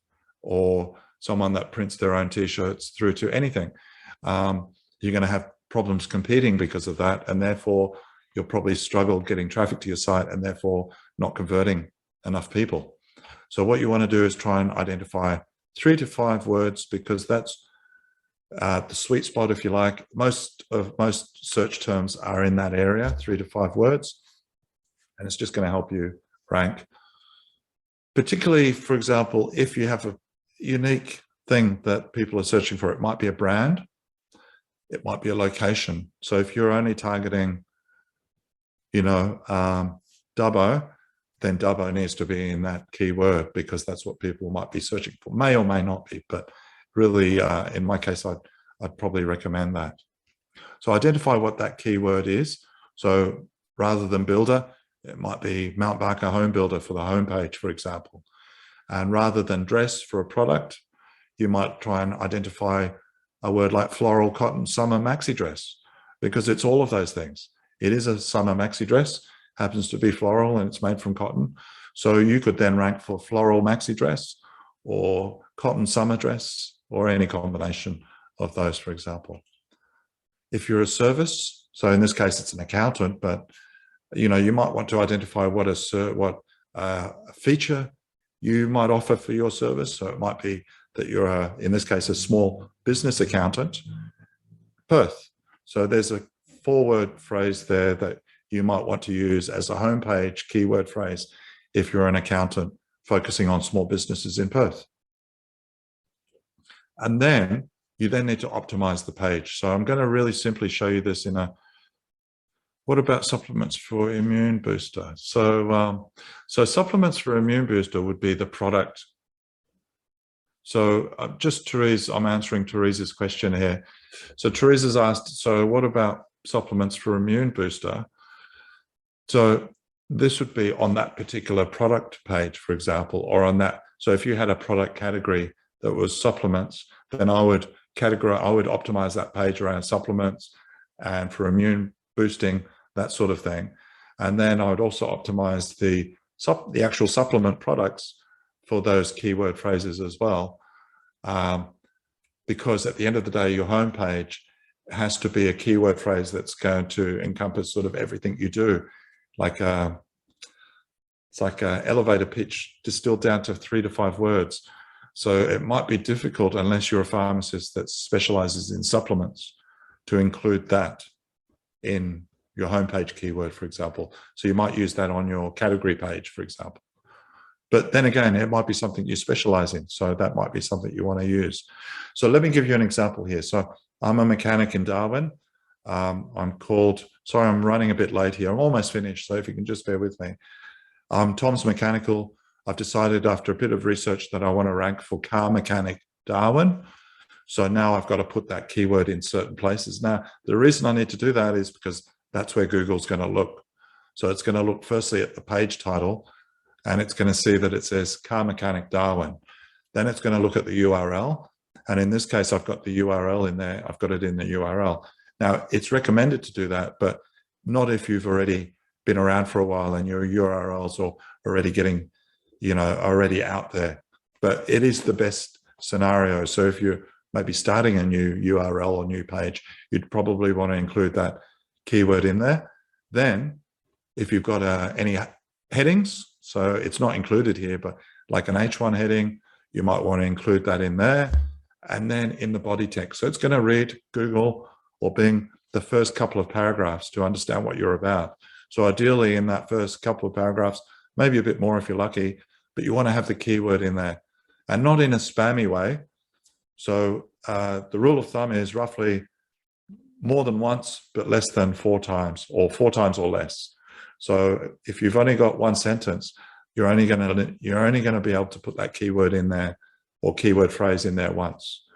or someone that prints their own t-shirts through to anything, you're going to have problems competing because of that. And therefore, you'll probably struggle getting traffic to your site and therefore not converting enough people. So what you want to do is try and identify 3 to 5 words because that's the sweet spot, if you like. Most search terms are in that area, 3 to 5 words. And it's just going to help you rank. Particularly, for example, if you have a unique thing that people are searching for, it might be a brand, it might be a location. So if you're only targeting, Dubbo, then Dubbo needs to be in that keyword because that's what people might be searching for. May or may not be, but really, in my case, I'd probably recommend that. So identify what that keyword is. So rather than builder, it might be Mount Barker home builder for the homepage, for example. And rather than dress for a product, you might try and identify a word like floral, cotton, summer maxi dress, because it's all of those things. It is a summer maxi dress, happens to be floral and it's made from cotton. So you could then rank for floral maxi dress or cotton summer dress or any combination of those, for example. If you're a service, so in this case, it's an accountant, but you might want to identify what a feature you might offer for your service. So it might be that you're, in this case, a small business accountant, Perth. So there's a 4-word phrase there that you might want to use as a homepage keyword phrase if you're an accountant focusing on small businesses in Perth. And then you then need to optimize the page. So I'm going to really simply show you this in a, what about supplements for immune booster? So, so supplements for immune booster would be the product. So just Therese, I'm answering Therese's question here. So Therese has asked, so what about supplements for immune booster? So this would be on that particular product page, for example, or on that. So if you had a product category that was supplements, then I would optimize that page around supplements and for immune boosting, that sort of thing. And then I would also optimize the actual supplement products for those keyword phrases as well. Because at the end of the day, your homepage has to be a keyword phrase that's going to encompass sort of everything you do. Like it's like an elevator pitch distilled down to 3 to 5 words. So it might be difficult unless you're a pharmacist that specializes in supplements to include that in your homepage keyword, for example. So you might use that on your category page, for example. But then again, it might be something you specialize in. So that might be something you want to use. So let me give you an example here. So I'm a mechanic in Darwin. Sorry, I'm running a bit late here. I'm almost finished. So if you can just bear with me. Tom's Mechanical. I've decided after a bit of research that I want to rank for car mechanic Darwin. So now I've got to put that keyword in certain places. Now, the reason I need to do that is because that's where Google's going to look. So it's going to look firstly at the page title, and it's going to see that it says car mechanic Darwin. Then it's going to look at the URL. And in this case, I've got the URL in there. I've got it in the URL. Now, it's recommended to do that, but not if you've already been around for a while and your URLs are already getting, already out there. But it is the best scenario. So if you're maybe starting a new URL or new page, you'd probably want to include that keyword in there. Then if you've got any headings, so it's not included here, but like an H1 heading, you might want to include that in there. And then in the body text. So it's going to read Google or Bing the first couple of paragraphs to understand what you're about. So ideally in that first couple of paragraphs, maybe a bit more if you're lucky, but you want to have the keyword in there and not in a spammy way. So the rule of thumb is roughly more than once, but less than 4 times, or 4 times or less. So if you've only got one sentence, you're only going to be able to put that keyword in there or keyword phrase in there once.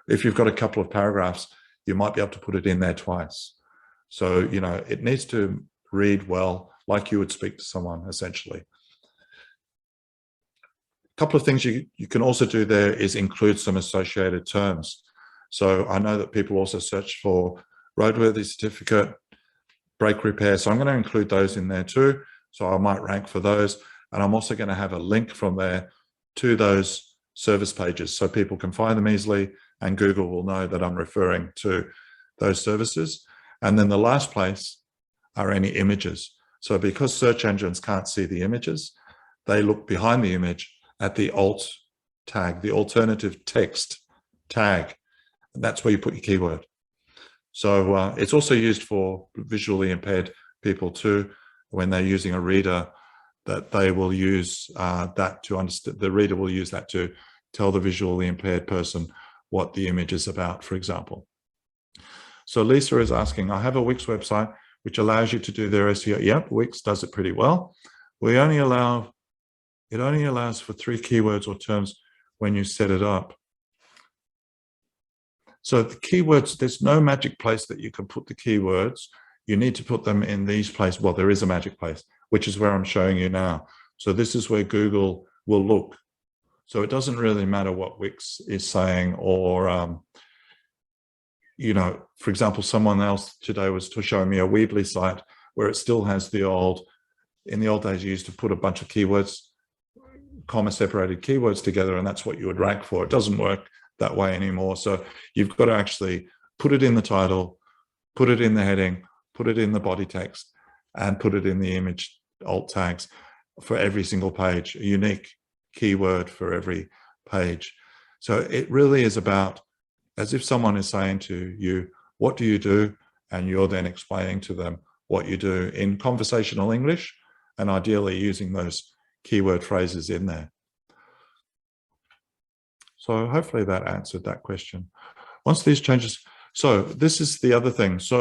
If you've got a couple of paragraphs, you might be able to put it in there twice. So, it needs to read well, like you would speak to someone, essentially. A couple of things you can also do there is include some associated terms. So I know that people also search for roadworthy certificate, brake repair. So I'm going to include those in there too. So I might rank for those. And I'm also going to have a link from there to those service pages so people can find them easily and Google will know that I'm referring to those services. And then the last place are any images. So because search engines can't see the images, they look behind the image at the alt tag, the alternative text tag. And that's where you put your keyword. So it's also used for visually impaired people too, when they're using a reader, that they will use that to understand. The reader will use that to tell the visually impaired person what the image is about, for example. So Lisa is asking, I have a Wix website which allows you to do their SEO. Yep, Wix does it pretty well. It only allows for 3 keywords or terms when you set it up. So the keywords, there's no magic place that you can put the keywords. You need to put them in these places. Well, there is a magic place, which is where I'm showing you now. So this is where Google will look. So it doesn't really matter what Wix is saying, or, for example, someone else today was showing me a Weebly site where it still has in the old days, you used to put a bunch of keywords, comma separated keywords together, and that's what you would rank for. It doesn't work that way anymore. So you've got to actually put it in the title, put it in the heading, put it in the body text, and put it in the image alt tags for every single page, a unique keyword for every page. So it really is about, as if someone is saying to you, what do you do? And you're then explaining to them what you do in conversational English, and ideally using those keyword phrases in there. So hopefully that answered that question. Once these changes, so this is the other thing. So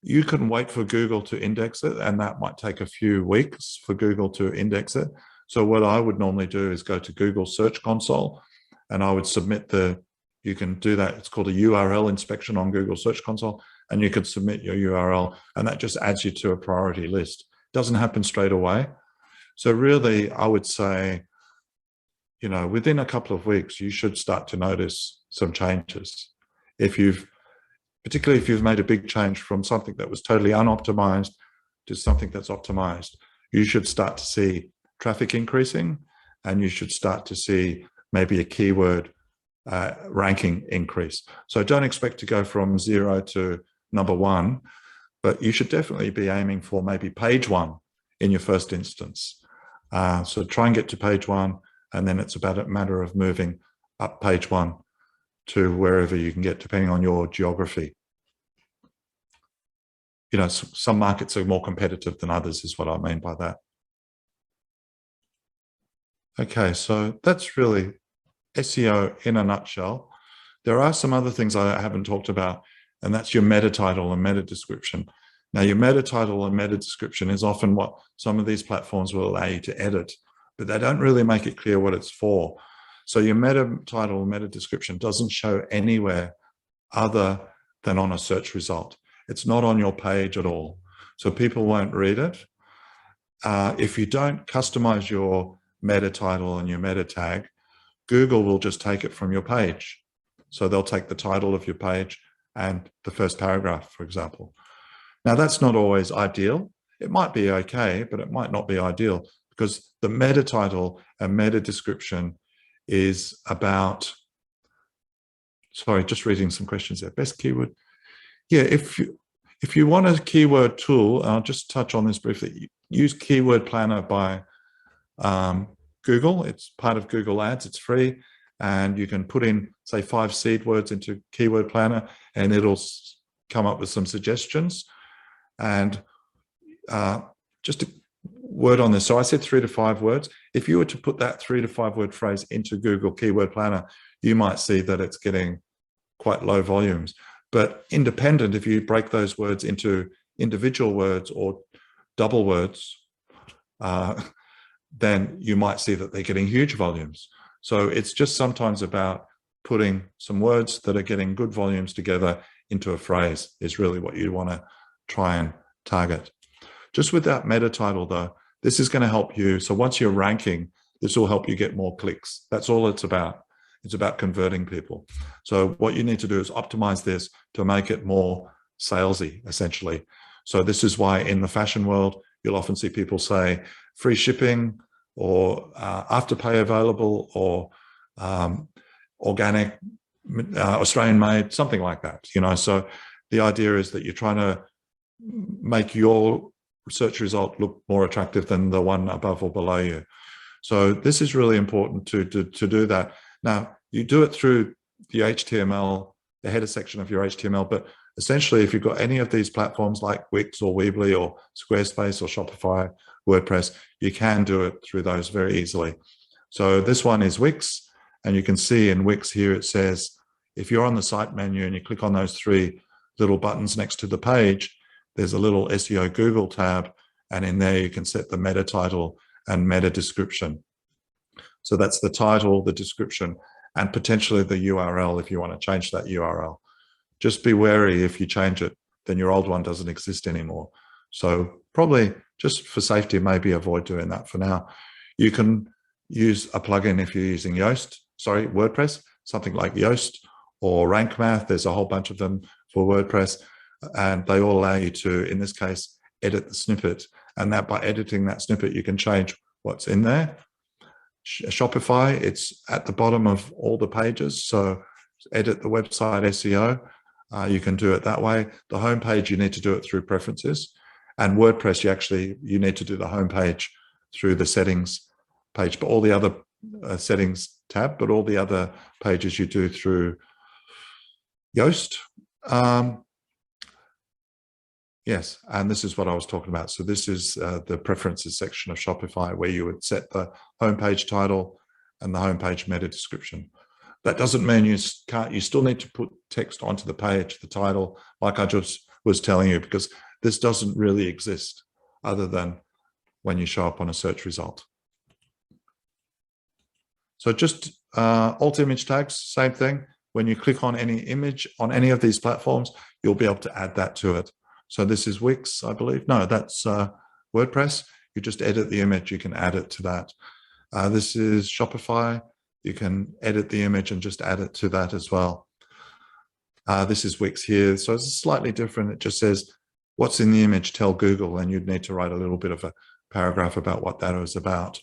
you can wait for Google to index it, and that might take a few weeks for Google to index it. So what I would normally do is go to Google Search Console, and I would submit you can do that. It's called a URL inspection on Google Search Console, and you can submit your URL, and that just adds you to a priority list. It doesn't happen straight away. So really, I would say, you know, within a couple of weeks, you should start to notice some changes. Particularly if you've made a big change from something that was totally unoptimized to something that's optimized, you should start to see traffic increasing, and you should start to see maybe a keyword ranking increase. So don't expect to go from 0 to number 1, but you should definitely be aiming for maybe page 1 in your first instance. So try and get to page 1, and then it's about a matter of moving up page 1 to wherever you can get, depending on your geography. You know, some markets are more competitive than others, is what I mean by that. Okay, so that's really SEO in a nutshell. There are some other things I haven't talked about, and that's your meta title and meta description. Now, your meta title and meta description is often what some of these platforms will allow you to edit, but they don't really make it clear what it's for. So your meta title and meta description doesn't show anywhere other than on a search result. It's not on your page at all, so people won't read it. If you don't customize your meta title and your meta tag, Google will just take it from your page. So they'll take the title of your page and the first paragraph, for example. Now, that's not always ideal. It might be okay, but it might not be ideal, because the meta title and meta description is about, sorry, just reading some questions there. Best keyword. Yeah, if you want a keyword tool, I'll just touch on this briefly. Use Keyword Planner by Google. It's part of Google Ads. It's free, and you can put in, say, 5 seed words into Keyword Planner, and it'll come up with some suggestions. And just a word on this. So I said 3 to 5 words. If you were to put that 3 to 5 word phrase into Google Keyword Planner, you might see that it's getting quite low volumes. But independent, if you break those words into individual words or double words, then you might see that they're getting huge volumes. So it's just sometimes about putting some words that are getting good volumes together into a phrase is really what you want to try and target. Just with that meta title though, this is going to help you. So once you're ranking, this will help you get more clicks. That's all it's about. It's about converting people. So what you need to do is optimize this to make it more salesy, essentially. So this is why in the fashion world, you'll often see people say free shipping or afterpay available or organic, Australian made, something like that. You know, so the idea is that you're trying to make your search result look more attractive than the one above or below you. So this is really important to do that. Now, you do it through the HTML, the header section of your HTML, but essentially if you've got any of these platforms like Wix or Weebly or Squarespace or Shopify, WordPress, you can do it through those very easily. So this one is Wix, and you can see in Wix here it says, if you're on the site menu and you click on those 3 little buttons next to the page, there's a little SEO Google tab, and in there you can set the meta title and meta description. So that's the title, the description, and potentially the URL if you want to change that URL. Just be wary if you change it, then your old one doesn't exist anymore. So probably just for safety, maybe avoid doing that for now. You can use a plugin if you're using WordPress, something like Yoast or Rank Math. There's a whole bunch of them for WordPress, and they all allow you to, in this case, edit the snippet. And that by editing that snippet, you can change what's in there. Shopify, it's at the bottom of all the pages. So edit the website SEO. You can do it that way. The homepage, you need to do it through preferences. And WordPress, you need to do the homepage through the settings page, but all the other settings tab, but all the other pages you do through Yoast. Yes, and this is what I was talking about. So this is the preferences section of Shopify, where you would set the homepage title and the homepage meta description. That doesn't mean you can't, you still need to put text onto the page, the title, like I just was telling you, because this doesn't really exist other than when you show up on a search result. So just alt image tags, same thing. When you click on any image on any of these platforms, you'll be able to add that to it. So this is Wix, I believe. No, that's WordPress. You just edit the image, you can add it to that. This is Shopify. You can edit the image and just add it to that as well. This is Wix here. So it's slightly different. It just says, what's in the image, tell Google, and you'd need to write a little bit of a paragraph about what that was about.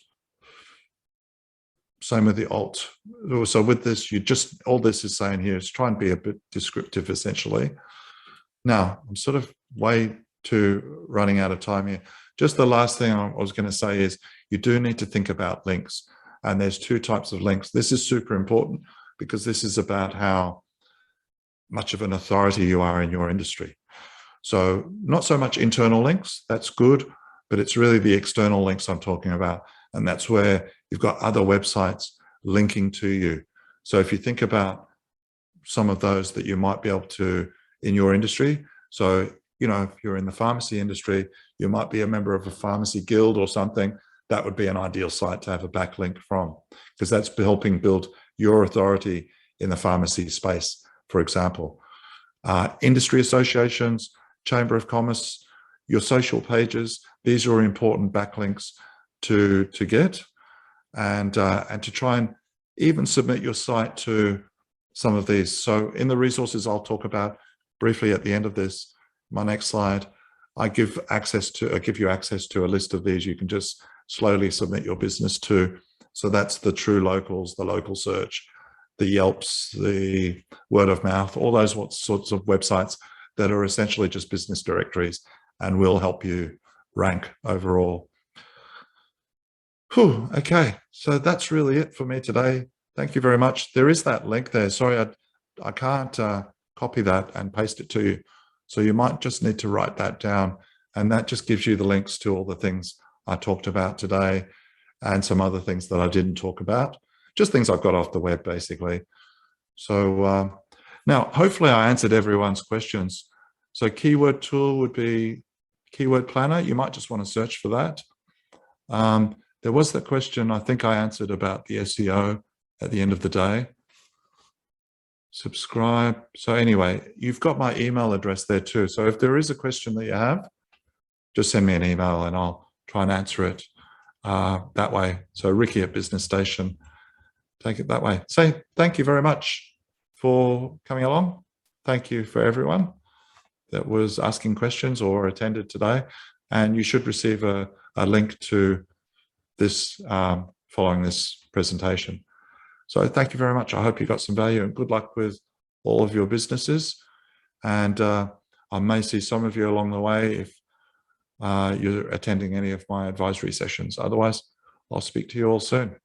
Same with the alt. So with this, all this is saying here is try and be a bit descriptive, essentially. Now, I'm sort of way too running out of time here. Just the last thing I was going to say is you do need to think about links. And there's two types of links. This is super important because this is about how much of an authority you are in your industry. So not so much internal links, that's good, but it's really the external links I'm talking about. And that's where you've got other websites linking to you. So if you think about some of those that you might be able to in your industry. So, you know, if you're in the pharmacy industry, you might be a member of a pharmacy guild or something. That would be an ideal site to have a backlink from, because that's helping build your authority in the pharmacy space, for example. Industry associations, Chamber of Commerce, your social pages, these are important backlinks to get, and to try and even submit your site to some of these. So in the resources I'll talk about briefly at the end of this, my next slide, I give you access to a list of these you can just slowly submit your business to. So that's the True Locals, the Local Search, the Yelps, the Word of Mouth, all those sorts of websites that are essentially just business directories and will help you rank overall. Whew, okay, so that's really it for me today. Thank you very much. There is that link there. Sorry, I can't copy that and paste it to you. So you might just need to write that down, and that just gives you the links to all the things I talked about today and some other things that I didn't talk about, just things I've got off the web, basically. So now, hopefully I answered everyone's questions. So keyword tool would be Keyword Planner. You might just want to search for that. There was that question I think I answered about the SEO at the end of the day. Subscribe. So anyway, you've got my email address there too. So if there is a question that you have, just send me an email and I'll try and answer it that way. So Ricky at Business Station, take it that way. Say thank you very much for coming along. Thank you for everyone that was asking questions or attended today. And you should receive a link to this following this presentation. So thank you very much. I hope you got some value, and good luck with all of your businesses. And I may see some of you along the way if you're attending any of my advisory sessions. Otherwise, I'll speak to you all soon.